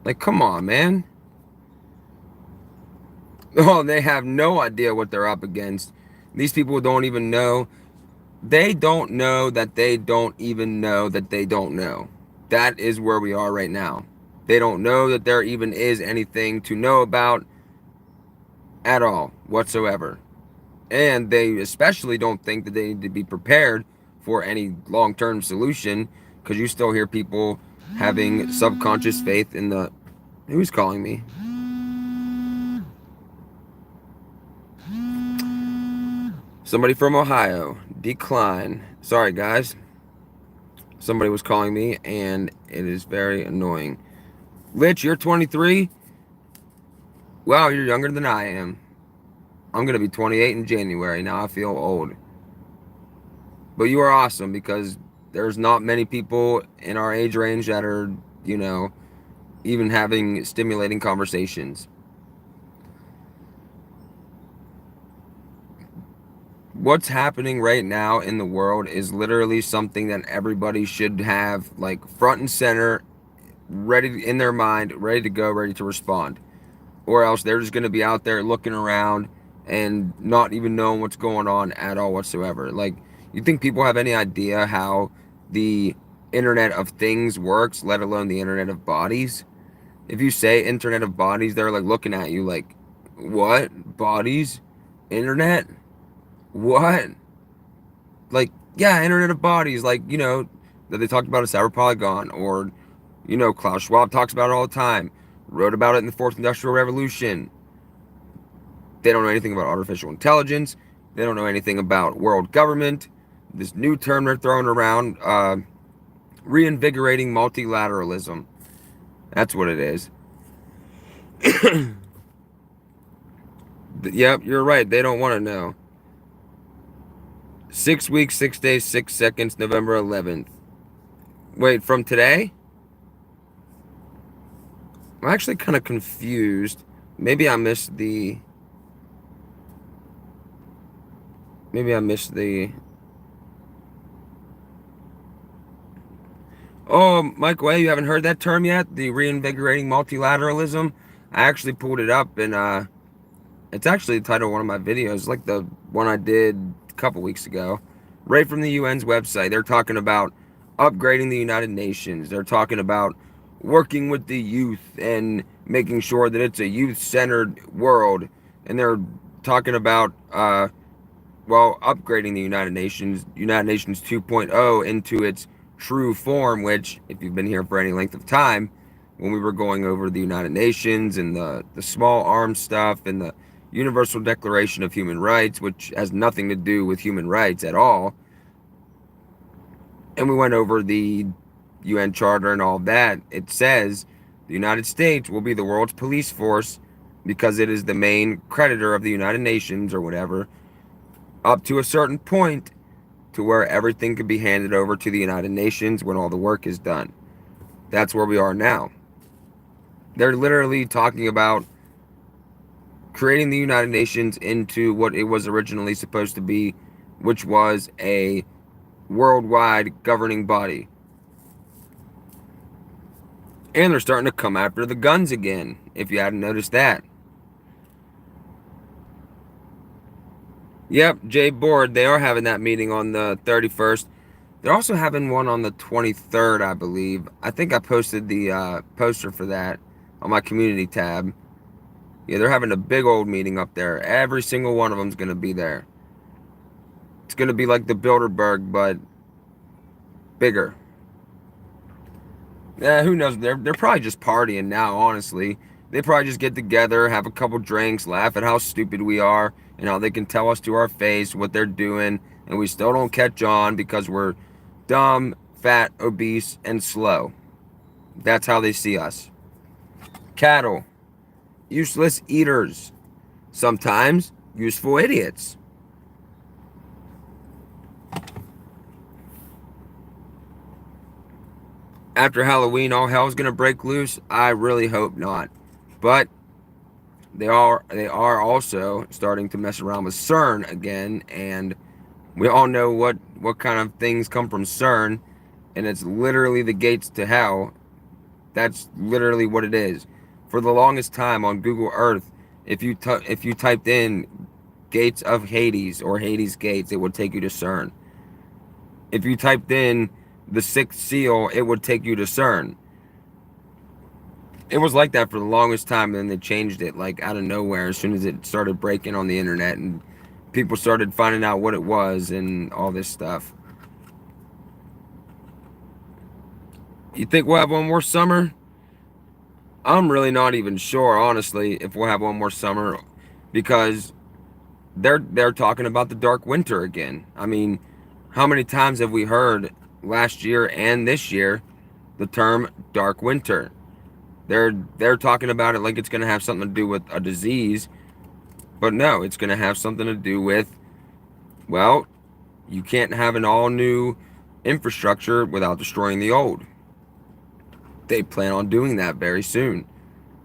Like, come on, man. Oh, they have no idea what they're up against. These people don't even know. They don't know that they don't even know that they don't know. That is where we are right now. They don't know that there even is anything to know about at all whatsoever. And they especially don't think that they need to be prepared for any long-term solution, because you still hear people having subconscious faith in the... Who's calling me? Somebody from Ohio. Decline. Sorry, guys. Somebody was calling me, and it is very annoying. Lich, you're 23? Wow, you're younger than I am. I'm going to be 28 in January. Now I feel old. But you are awesome, because there's not many people in our age range that are, you know, even having stimulating conversations. What's happening right now in the world is literally something that everybody should have, like, front and center, ready in their mind, ready to go, ready to respond. Or else they're just going to be out there looking around and not even knowing what's going on at all whatsoever. Like, you think people have any idea how the Internet of Things works, let alone the Internet of Bodies? If you say Internet of Bodies, they're like looking at you like, what? Bodies? Internet? What? Like, yeah, Internet of Bodies, like, you know, that they talked about at Cyber Polygon, or, you know, Klaus Schwab talks about it all the time, wrote about it in the Fourth Industrial Revolution. They don't know anything about artificial intelligence. They don't know anything about world government. This new term they're throwing around, reinvigorating multilateralism. That's what it is. Yep, you're right. They don't want to know. 6 weeks, 6 days, 6 seconds, November 11th. Wait, from today? I'm actually kind of confused. Maybe I missed the... Oh, Michael A., you haven't heard that term yet? The reinvigorating multilateralism? I actually pulled it up, and it's actually the title of one of my videos, like the one I did a couple weeks ago. Right from the UN's website. They're talking about upgrading the United Nations. They're talking about working with the youth and making sure that it's a youth-centered world. And they're talking about, well, upgrading the United Nations 2.0 into its true form, which, if you've been here for any length of time, when we were going over the United Nations and the small arms stuff and the Universal Declaration of Human Rights, which has nothing to do with human rights at all, and we went over the UN Charter and all that, it says the United States will be the world's police force because it is the main creditor of the United Nations or whatever, up to a certain point, to where everything can be handed over to the United Nations when all the work is done. That's where we are now. They're literally talking about creating the United Nations into what it was originally supposed to be, which was a worldwide governing body. And they're starting to come after the guns again, if you hadn't noticed that. Yep, Jay Board, they are having that meeting on the 31st. They're also having one on the 23rd, I believe. I think I posted the poster for that on my community tab. Yeah, they're having a big old meeting up there. Every single one of them is going to be there. It's going to be like the Bilderberg, but bigger. Yeah, who knows? They're probably just partying now, honestly. They probably just get together, have a couple drinks, laugh at how stupid we are, and how they can tell us to our face what they're doing, and we still don't catch on because we're dumb, fat, obese, and slow. That's how they see us. Cattle. Useless eaters. Sometimes useful idiots. After Halloween, all hell's gonna break loose? I really hope not. But they are also starting to mess around with CERN again, and we all know what kind of things come from CERN, and it's literally the gates to hell. That's literally what it is. For the longest time on Google Earth, if you typed in Gates of Hades or Hades Gates, it would take you to CERN. If you typed in the sixth seal, it would take you to CERN. It was like that for the longest time, and then they changed it like out of nowhere as soon as it started breaking on the internet and people started finding out what it was and all this stuff. You think we'll have one more summer? I'm really not even sure, honestly, if we'll have one more summer, because they're talking about the dark winter again. I mean, how many times have we heard last year and this year the term dark winter? They're talking about it like it's going to have something to do with a disease, but no, it's going to have something to do with, well, you can't have an all new infrastructure without destroying the old. They plan on doing that very soon.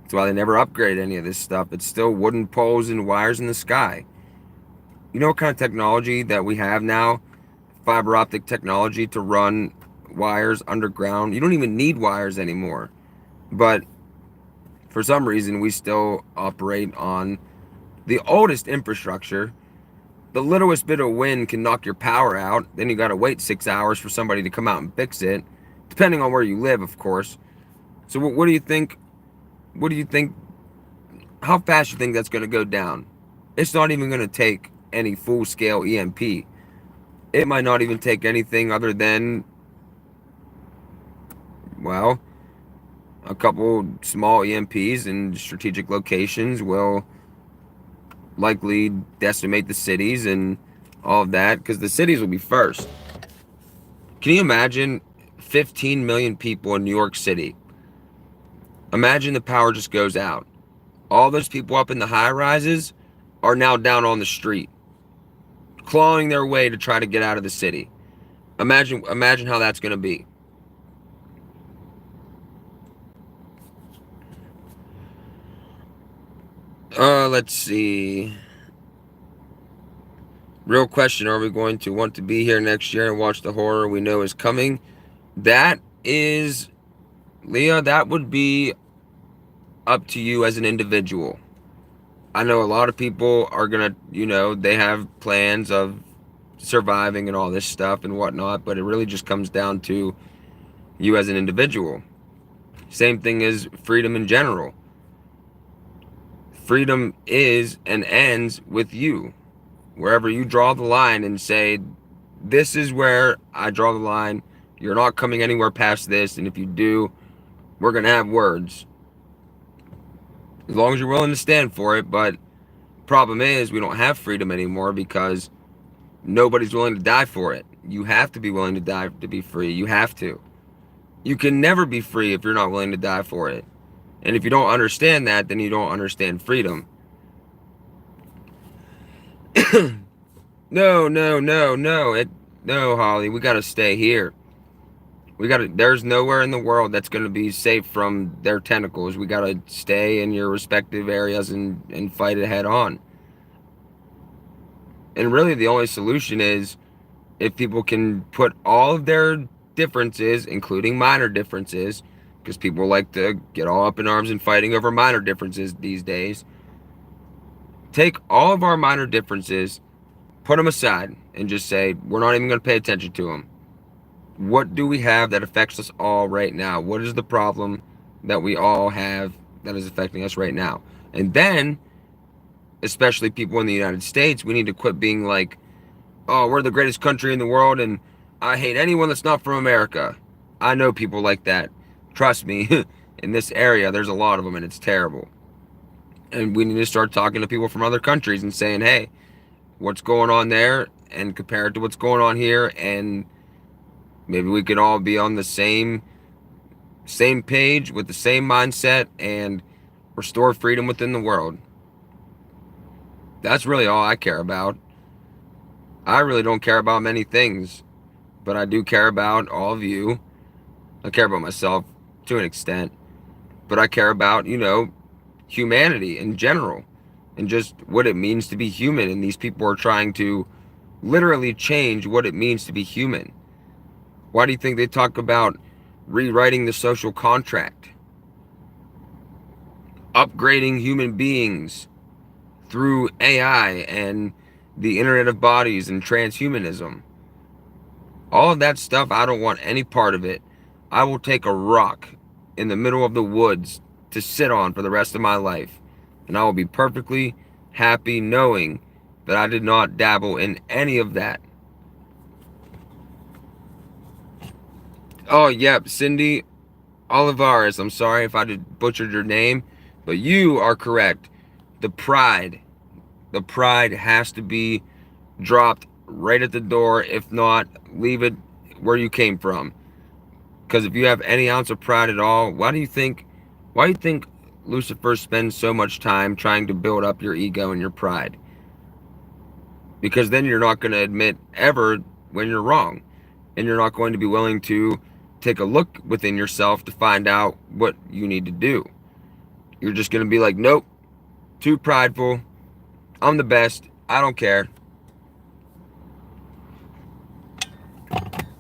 That's why they never upgrade any of this stuff. It's still wooden poles and wires in the sky. You know what kind of technology that we have now? Fiber optic technology to run wires underground. You don't even need wires anymore. But for some reason, we still operate on the oldest infrastructure. The littlest bit of wind can knock your power out. Then you got to wait 6 hours for somebody to come out and fix it, depending on where you live, of course. So what do you think? What do you think? How fast do you think that's going to go down? It's not even going to take any full-scale EMP. It might not even take anything other than, well, a couple small EMPs in strategic locations will likely decimate the cities and all of that, because the cities will be first. Can you imagine 15 million people in New York City? Imagine the power just goes out. All those people up in the high rises are now down on the street, clawing their way to try to get out of the city. Imagine how that's going to be. Let's see. Real question, are we going to want to be here next year and watch the horror we know is coming? That is, Leah, that would be up to you as an individual. I know a lot of people are going to, they have plans of surviving and all this stuff and whatnot, but it really just comes down to you as an individual. Same thing as freedom in general. Freedom is and ends with you. Wherever you draw the line and say, this is where I draw the line, you're not coming anywhere past this, and if you do, we're going to have words. As long as you're willing to stand for it. But problem is, we don't have freedom anymore because nobody's willing to die for it. You have to be willing to die to be free. You have to. You can never be free if you're not willing to die for it. And if you don't understand that, then you don't understand freedom. No, Holly, we got to stay here. There's nowhere in the world that's going to be safe from their tentacles. We got to stay in your respective areas and fight it head on. And really the only solution is if people can put all of their differences, including minor differences, because people like to get all up in arms and fighting over minor differences these days. Take all of our minor differences, put them aside, and just say, we're not even going to pay attention to them. What do we have that affects us all right now? What is the problem that we all have that is affecting us right now? And then, especially people in the United States, we need to quit being like, oh, we're the greatest country in the world and I hate anyone that's not from America. I know people like that. Trust me, in this area, there's a lot of them and it's terrible. And we need to start talking to people from other countries and saying, hey, what's going on there, and compare it to what's going on here, and maybe we could all be on the same page with the same mindset and restore freedom within the world. That's really all I care about. I really don't care about many things, but I do care about all of you. I care about myself to an extent, but I care about, humanity in general and just what it means to be human. And these people are trying to literally change what it means to be human. Why do you think they talk about rewriting the social contract? upgrading human beings through AI and the Internet of Bodies and transhumanism. All of that stuff, I don't want any part of it. I will take a rock in the middle of the woods to sit on for the rest of my life. And I will be perfectly happy knowing that I did not dabble in any of that. Oh, yep, Cindy Olivares. I'm sorry if I did butchered your name, but you are correct. The pride. The pride has to be dropped right at the door. If not, leave it where you came from. Because if you have any ounce of pride at all, why do you think Lucifer spends so much time trying to build up your ego and your pride? Because then you're not going to admit ever when you're wrong. And you're not going to be willing to take a look within yourself to find out what you need to do. You're just going to be like, nope, too prideful. I'm the best. I don't care.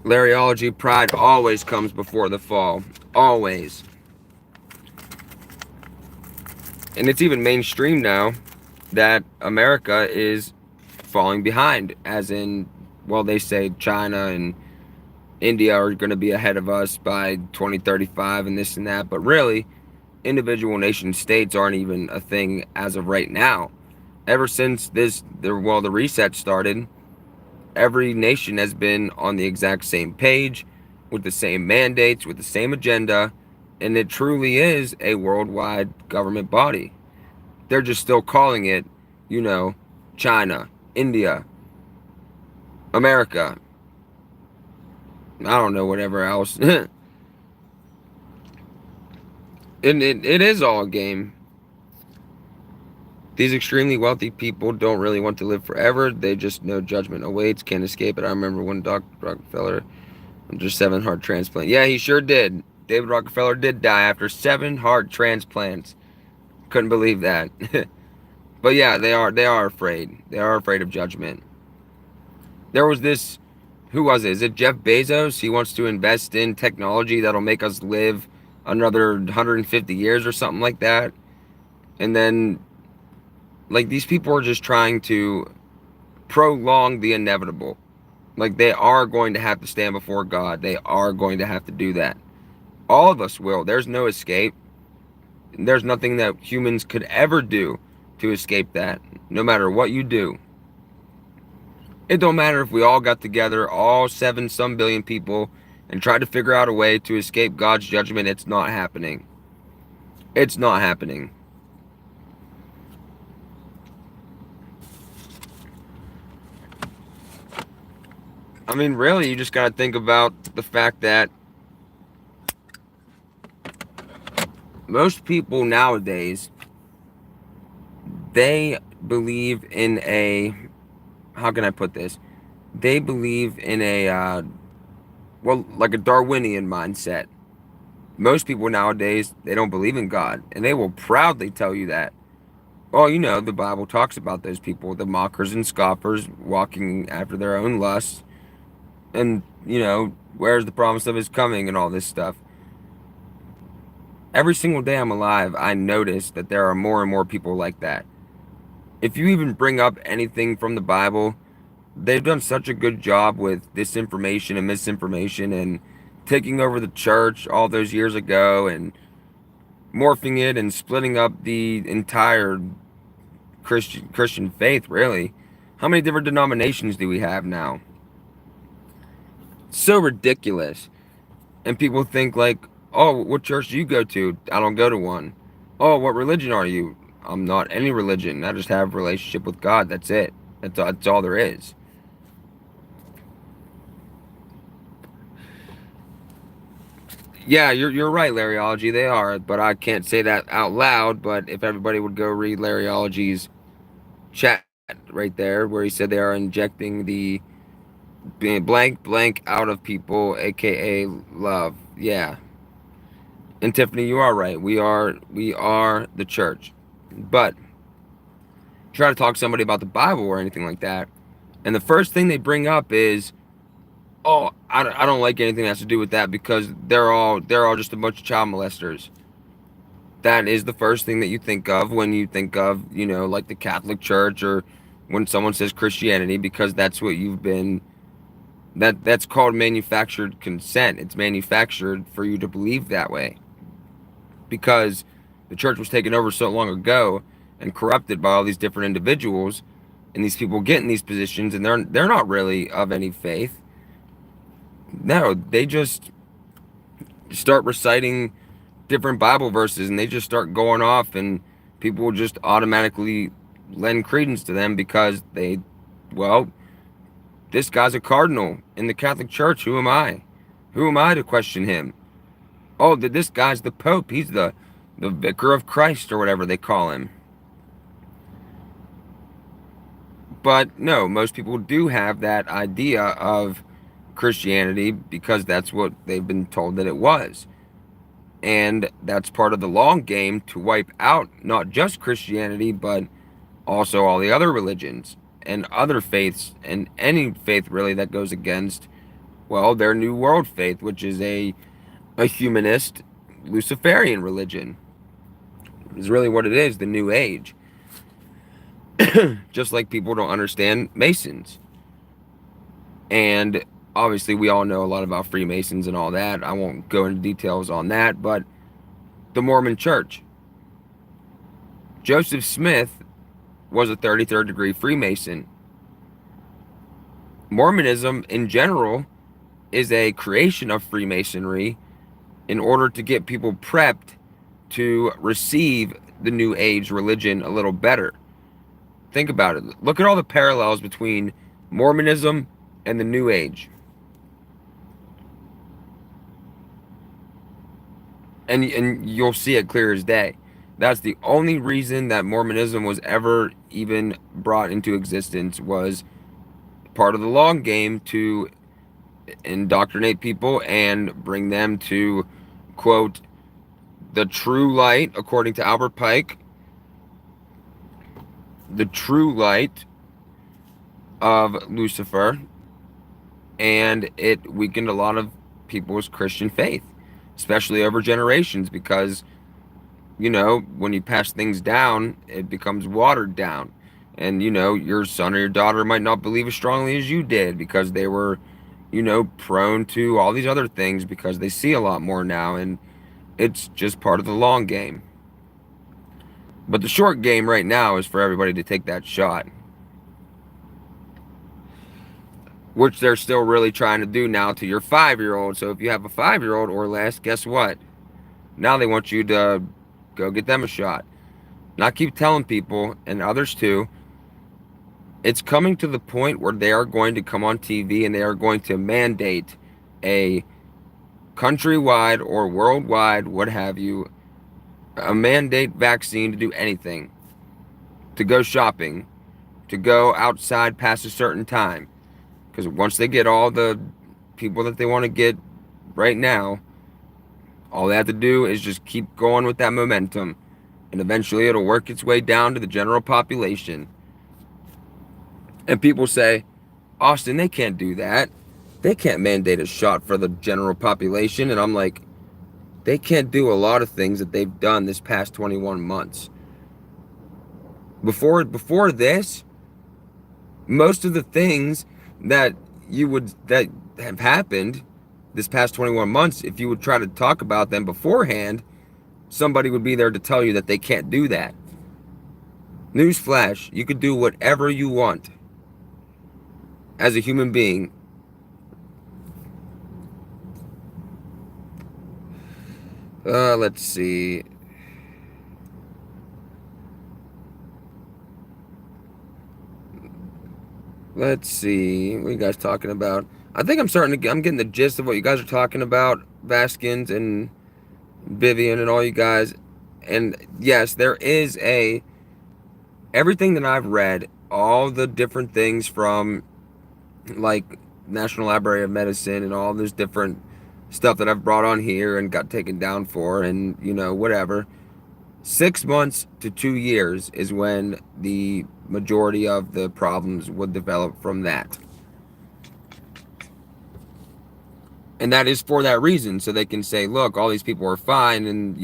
Lariology, pride always comes before the fall. Always. And it's even mainstream now that America is falling behind, as in, well, they say China and India are going to be ahead of us by 2035 and this and that, but really, individual nation states aren't even a thing as of right now. Ever since the reset started, every nation has been on the exact same page, with the same mandates, with the same agenda, and it truly is a worldwide government body. They're just still calling it, you know, China, India, America. I don't know, whatever else. And it is all a game. These extremely wealthy people don't really want to live forever. They just know judgment awaits, can't escape it. I remember when Dr. Rockefeller, after 7 heart transplants. Yeah, he sure did. David Rockefeller did die after 7 heart transplants. Couldn't believe that. But yeah, they are afraid. They are afraid of judgment. There was this, who was it? Is it Jeff Bezos? He wants to invest in technology that'll make us live another 150 years or something like that. And then, like, these people are just trying to prolong the inevitable. Like, they are going to have to stand before God. They are going to have to do that. All of us will. There's no escape. There's nothing that humans could ever do to escape that, no matter what you do. It don't matter if we all got together, all 7 some billion people, and tried to figure out a way to escape God's judgment. It's not happening. It's not happening. I mean, really, you just got to think about the fact that most people nowadays, they believe in a, how can I put this? They believe in a, like a Darwinian mindset. Most people nowadays, they don't believe in God, and they will proudly tell you that. Well, you know, the Bible talks about those people, the mockers and scoffers, walking after their own lusts, and, you know, where's the promise of his coming and all this stuff. Every single day I'm alive, I notice that there are more and more people like that. If you even bring up anything from the Bible, they've done such a good job with disinformation and misinformation and taking over the church all those years ago and morphing it and splitting up the entire Christian faith, really. How many different denominations do we have now? So ridiculous. And people think like, oh, what church do you go to? I don't go to one. Oh, what religion are you? I'm not any religion. I just have a relationship with God. That's it. That's all there is. Yeah, you're right, Lariology. They are, but I can't say that out loud. But if everybody would go read Lariology's chat right there, where he said they are injecting the blank blank out of people, aka love. Yeah, and Tiffany, you are right. We are the church, but try to talk to somebody about the Bible or anything like that, and the first thing they bring up is, oh, I don't like anything that has to do with that because they're all just a bunch of child molesters. that is the first thing that you think of when you think of, like the Catholic Church, or when someone says Christianity, because that's what you've been, that's called manufactured consent. It's manufactured for you to believe that way, because the church was taken over so long ago and corrupted by all these different individuals, and these people get in these positions, and they're not really of any faith. No, they just start reciting different Bible verses, and they just start going off, and people will just automatically lend credence to them because well, this guy's a cardinal in the Catholic Church. Who am I? Who am I to question him? Oh, this guy's the Pope. He's the vicar of Christ, or whatever they call him. But no, most people do have that idea of Christianity because that's what they've been told that it was. And that's part of the long game to wipe out not just Christianity, but also all the other religions and other faiths, and any faith really that goes against, well, their New World faith, which is a humanist Luciferian religion. Is really what it is, the New Age. Just like people don't understand Masons. And obviously, we all know a lot about Freemasons and all that. I won't go into details on that, but the Mormon Church. Joseph Smith was a 33rd degree Freemason. Mormonism in general is a creation of Freemasonry in order to get people prepped to receive the New Age religion a little better. Think about it. Look at all the parallels between Mormonism and the New Age. And you'll see it clear as day. That's the only reason that Mormonism was ever even brought into existence, was part of the long game to indoctrinate people and bring them to, quote, the true light, according to Albert Pike, the true light of Lucifer, and it weakened a lot of people's Christian faith, especially over generations, because, when you pass things down, it becomes watered down. And, your son or your daughter might not believe as strongly as you did because they were, prone to all these other things because they see a lot more now, and it's just part of the long game. But the short game right now is for everybody to take that shot, which they're still really trying to do now to your 5-year-old. So if you have a 5-year-old or less, guess what? Now they want you to go get them a shot. And I keep telling people, and others too, it's coming to the point where they are going to come on TV and they are going to mandate a countrywide or worldwide, what have you, a mandate vaccine to do anything, to go shopping, to go outside past a certain time. Because once they get all the people that they want to get right now, all they have to do is just keep going with that momentum. And eventually it'll work its way down to the general population. And people say, Austin, they can't do that. They can't mandate a shot for the general population. And I'm like, they can't do a lot of things that they've done this past 21 months. Before this, most of the things that have happened this past 21 months, if you would try to talk about them beforehand, somebody would be there to tell you that they can't do that. Newsflash, you could do whatever you want as a human being. Let's see. Let's see. What are you guys talking about? I think I'm getting the gist of what you guys are talking about, Vaskins and Vivian and all you guys. And yes, there is everything that I've read, all the different things from like National Library of Medicine and all this different stuff that I've brought on here and got taken down for, and whatever. 6 months to 2 years is when the majority of the problems would develop from that. And that is for that reason, so they can say, look, all these people are fine, and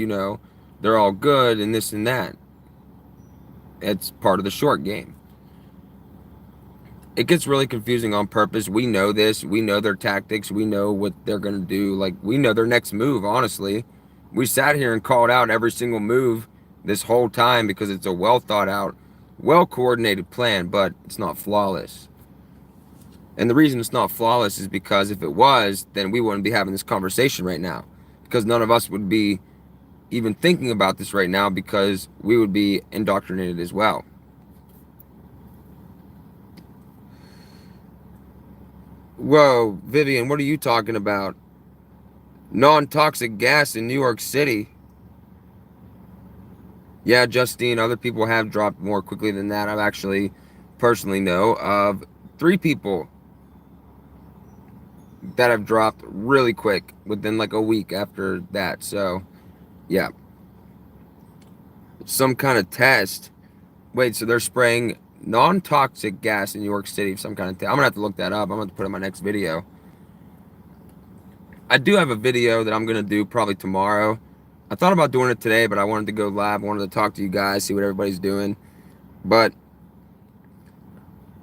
they're all good and this and that. It's part of the short game. It gets really confusing on purpose. We know this. We know their tactics. We know what they're going to do. Like, we know their next move, honestly. We sat here and called out every single move this whole time because it's a well thought out, well coordinated plan, but it's not flawless. And the reason it's not flawless is because if it was, then we wouldn't be having this conversation right now. Because none of us would be even thinking about this right now because we would be indoctrinated as well. Whoa, Vivian, what are you talking about? Non-toxic gas in New York City. Yeah, Justine, other people have dropped more quickly than that. I've actually personally know of 3 people that have dropped really quick within like a week after that. So, yeah. Some kind of test. Wait, so they're spraying non-toxic gas in New York City for some kind of test. I'm going to have to look that up. I'm going to put it in my next video. I do have a video that I'm going to do probably tomorrow. I thought about doing it today, but I wanted to go live. I wanted to talk to you guys, see what everybody's doing. But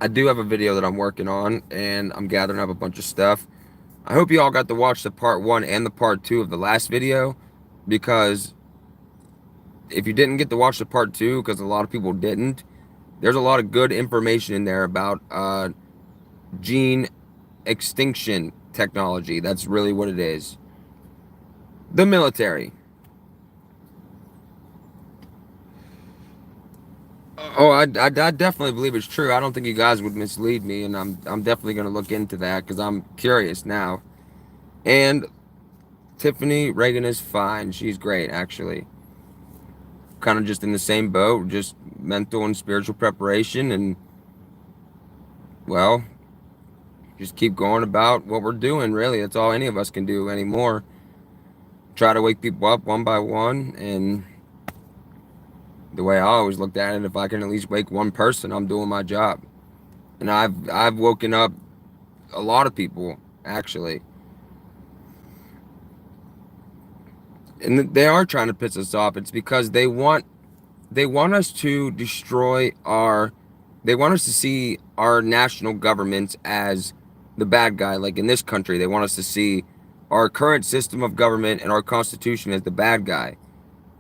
I do have a video that I'm working on, and I'm gathering up a bunch of stuff. I hope you all got to watch the part 1 and the part 2 of the last video, because if you didn't get to watch the part 2, because a lot of people didn't, there's a lot of good information in there about gene extinction technology. That's really what it is. The military. Oh, I definitely believe it's true. I don't think you guys would mislead me, and I'm definitely going to look into that because I'm curious now. And Tiffany Reagan is fine. She's great, actually. Kind of just in the same boat, just mental and spiritual preparation, and, well, just keep going about what we're doing, really. That's all any of us can do anymore. Try to wake people up one by one, and the way I always looked at it, if I can at least wake one person, I'm doing my job. And I've woken up a lot of people, actually. And they are trying to piss us off. It's because they want us to destroy they want us to see our national governments as the bad guy. Like in this country, they want us to see our current system of government and our constitution as the bad guy.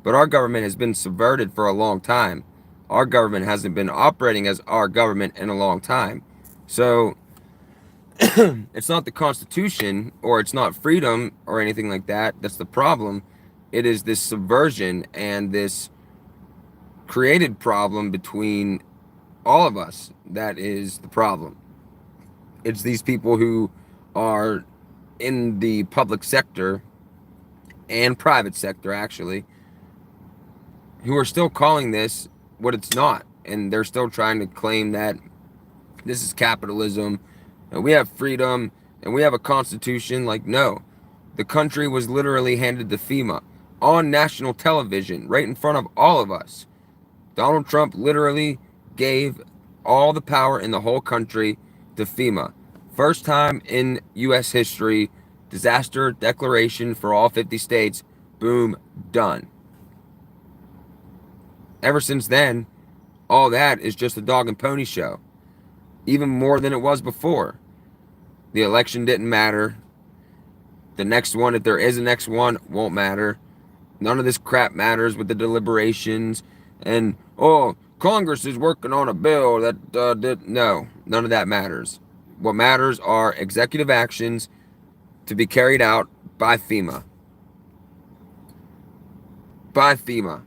But our government has been subverted for a long time. Our government hasn't been operating as our government in a long time. So it's not the Constitution or it's not freedom or anything like that. That's the problem. It is this subversion and this created problem between all of us that is the problem. It's these people who are in the public sector and private sector, actually, who are still calling this what it's not. And they're still trying to claim that this is capitalism and we have freedom and we have a constitution. Like, no. The country was literally handed to FEMA on national television right in front of all of us. Donald Trump literally gave all the power in the whole country to FEMA. First time in U.S. history, disaster declaration for all 50 states. Boom, done. Ever since then, all that is just a dog and pony show. Even more than it was before. The election didn't matter. The next one, if there is a next one, won't matter. None of this crap matters with the deliberations. And, oh, Congress is working on a bill that no, none of that matters. What matters are executive actions to be carried out by FEMA. By FEMA.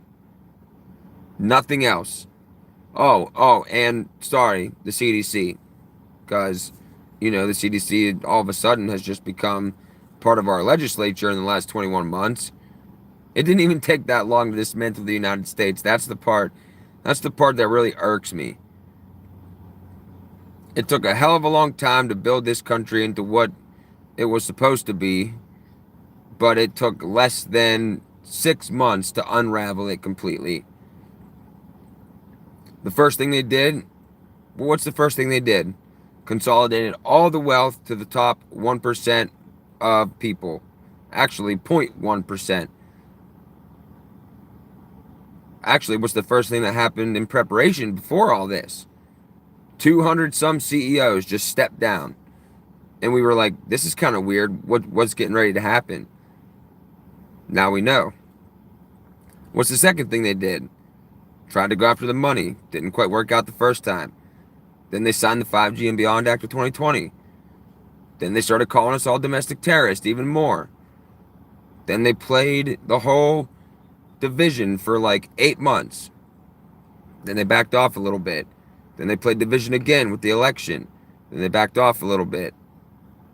Nothing else. Oh, and sorry, the CDC. Because, the CDC all of a sudden has just become part of our legislature in the last 21 months. It didn't even take that long to dismantle the United States. That's the part that really irks me. It took a hell of a long time to build this country into what it was supposed to be, but it took less than 6 months to unravel it completely. The first thing they did, well, what's the first thing they did? Consolidated all the wealth to the top 1% of people. Actually, 0.1%. actually, what's the first thing that happened in preparation before all this? 200 some CEOs just stepped down. And we were like, this is kind of weird. What's getting ready to happen? Now we know. What's the second thing they did? Tried to go after the money. Didn't quite work out the first time. Then they signed the 5G and Beyond Act of 2020. Then they started calling us all domestic terrorists, even more. Then they played the whole division for like 8 months. Then they backed off a little bit. Then they played division again with the election. Then they backed off a little bit.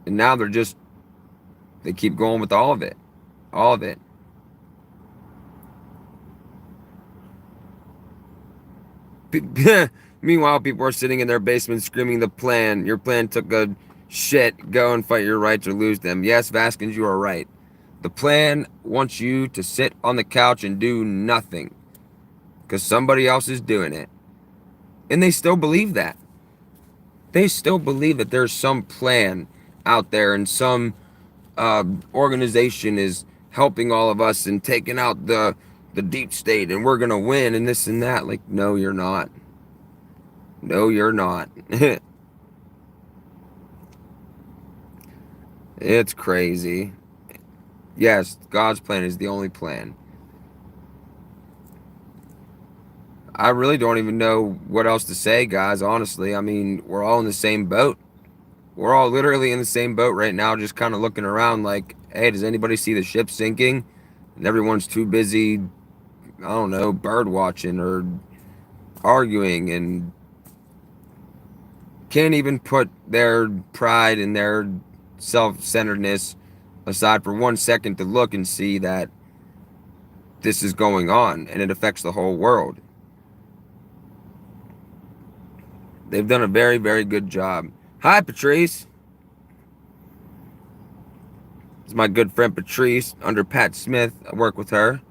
And now they keep going with all of it. All of it. Meanwhile, people are sitting in their basement screaming the plan. Your plan took a shit. Go and fight your rights or lose them. Yes, Vaskins, you are right. The plan wants you to sit on the couch and do nothing. Because somebody else is doing it. And they still believe that. They still believe that there's some plan out there and some organization is helping all of us and taking out the deep state and we're going to win and this and that. Like, no, you're not. No, you're not. It's crazy. Yes, God's plan is the only plan. I really don't even know what else to say, guys, honestly. I mean, we're all in the same boat. We're all literally in the same boat right now, just kind of looking around like, hey, does anybody see the ship sinking? And everyone's too busy, I don't know, bird watching or arguing and can't even put their pride and their self-centeredness aside for 1 second to look and see that this is going on and it affects the whole world. They've done a very, very good job. Hi, Patrice. It's my good friend Patrice under Pat Smith. I work with her.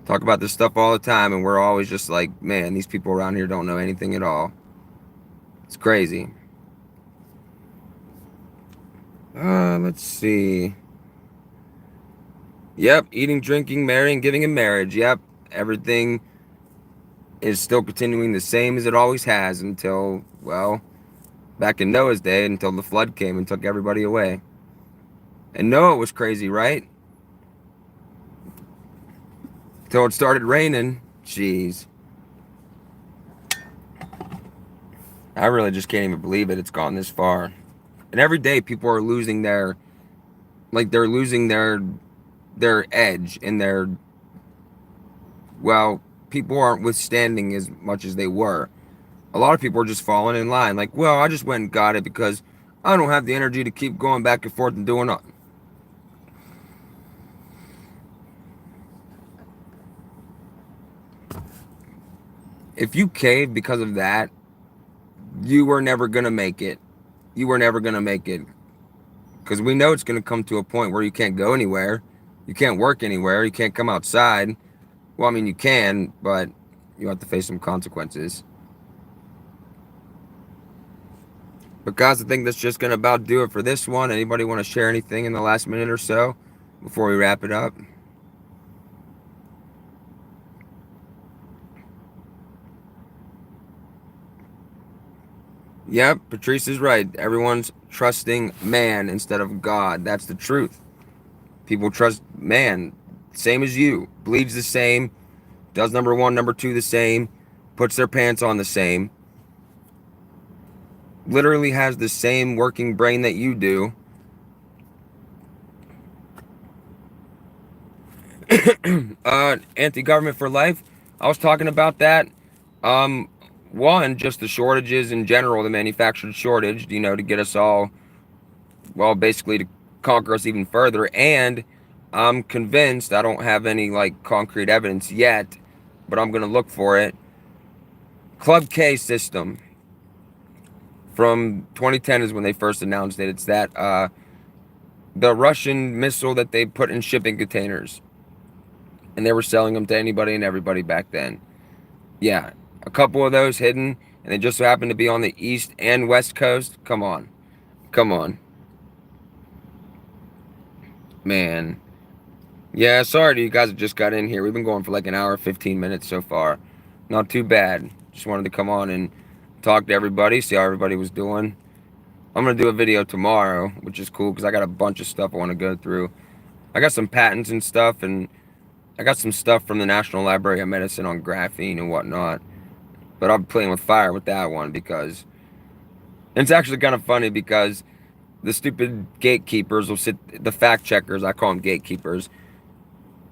Talk about this stuff all the time, and we're always just like, man, these people around here don't know anything at all. It's crazy. Let's see. Yep, eating, drinking, marrying, giving in marriage. Yep, everything is still continuing the same as it always has until, well, back in Noah's day, until the flood came and took everybody away. And Noah was crazy, right? Till it started raining. Jeez. I really just can't even believe it. It's gone this far. And every day people are losing their, like they're losing their edge and their, well, people aren't withstanding as much as they were. A lot of people are just falling in line. Like, well, I just went and got it because I don't have the energy to keep going back and forth and doing it. If you cave because of that, you were never going to make it. You were never going to make it. Because we know it's going to come to a point where you can't go anywhere. You can't work anywhere. You can't come outside. Well, I mean, you can, but you have to face some consequences. But guys, I think that's just going to about do it for this one. Anybody want to share anything in the last minute or so before we wrap it up? Yep, Patrice is right. Everyone's trusting man instead of God. That's the truth. People trust man, same as you. Bleeds the same, does number one, number two the same, puts their pants on the same. Literally has the same working brain that you do. Anti-government for life. I was talking about that. One, just the shortages in general, the manufactured shortage, you know, to get us all, well, basically to conquer us even further. And I'm convinced, I don't have any like concrete evidence yet, but I'm going to look for it. Club K system from 2010 is when they first announced it. It's that the Russian missile that they put in shipping containers. And they were selling them to anybody and everybody back then. Yeah, a couple of those hidden, and they just so happen to be on the east and west coast. Come on. Come on. Man. Yeah, sorry to you guys that just got in here. We've been going for like an hour, 15 minutes so far. Not too bad. Just wanted to come on and talk to everybody, see how everybody was doing. I'm going to do a video tomorrow, which is cool because I got a bunch of stuff I want to go through. I got some patents and stuff, and I got some stuff from the National Library of Medicine on graphene and whatnot. But I'll be playing with fire with that one because it's actually kind of funny because the stupid gatekeepers will sit, the fact checkers, I call them gatekeepers,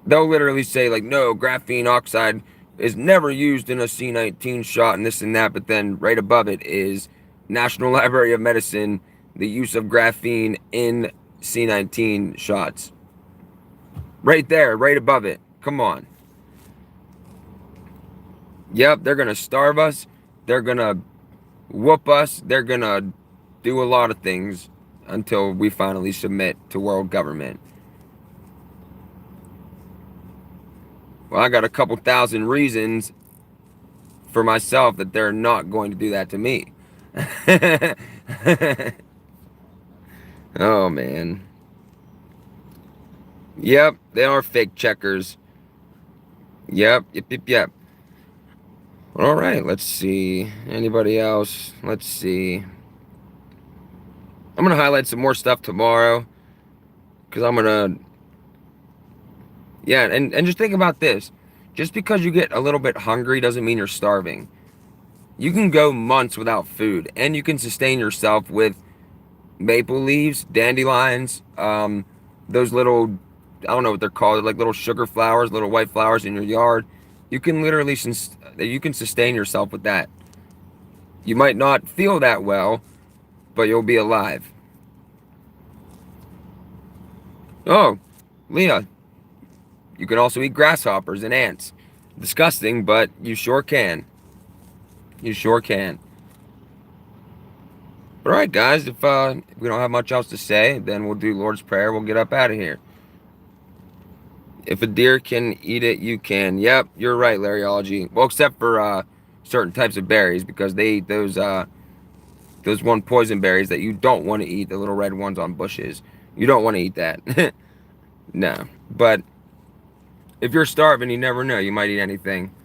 they'll literally say, like, no, graphene oxide is never used in a C19 shot and this and that, but then right above it is National Library of Medicine, the use of graphene in C19 shots. Right there, right above it. Come on. Yep, they're going to starve us. They're going to whoop us. They're going to do a lot of things until we finally submit to world government. Well, I got a couple thousand reasons for myself that they're not going to do that to me. Oh, man. Yep, they are fake checkers. Yep. All right, let's see. Anybody else? Let's see. I'm going to highlight some more stuff tomorrow because I'm going to... Yeah, and just think about this. Just because you get a little bit hungry doesn't mean you're starving. You can go months without food, and you can sustain yourself with maple leaves, dandelions, those little, I don't know what they're called, like little sugar flowers, little white flowers in your yard. You can literally, you can sustain yourself with that. You might not feel that well, but you'll be alive. Oh, Leah, you can also eat grasshoppers and ants. Disgusting, but you sure can. You sure can. All right, guys, if we don't have much else to say, then we'll do Lord's Prayer. We'll get up out of here. If a deer can eat it, you can. Yep, you're right, Larryology. Well, except for certain types of berries, because they eat those one poison berries that you don't want to eat, the little red ones on bushes. You don't want to eat that. No. But if you're starving, you never know. You might eat anything.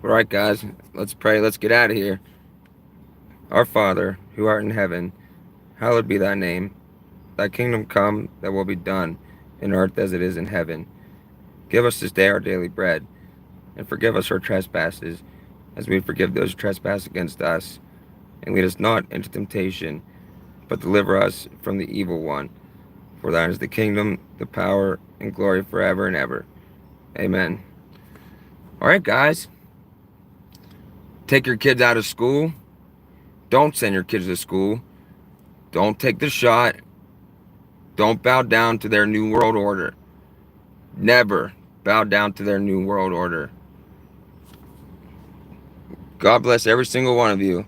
All right, guys, let's pray. Let's get out of here. Our Father, who art in heaven, hallowed be thy name. Thy kingdom come, thy will be done, in earth as it is in heaven. Give us this day our daily bread, and forgive us our trespasses, as we forgive those who trespass against us. And lead us not into temptation, but deliver us from the evil one. For thine is the kingdom, the power, and glory forever and ever. Amen. All right, guys. Take your kids out of school. Don't send your kids to school. Don't take the shot. Don't bow down to their new world order. Never bow down to their new world order. God bless every single one of you.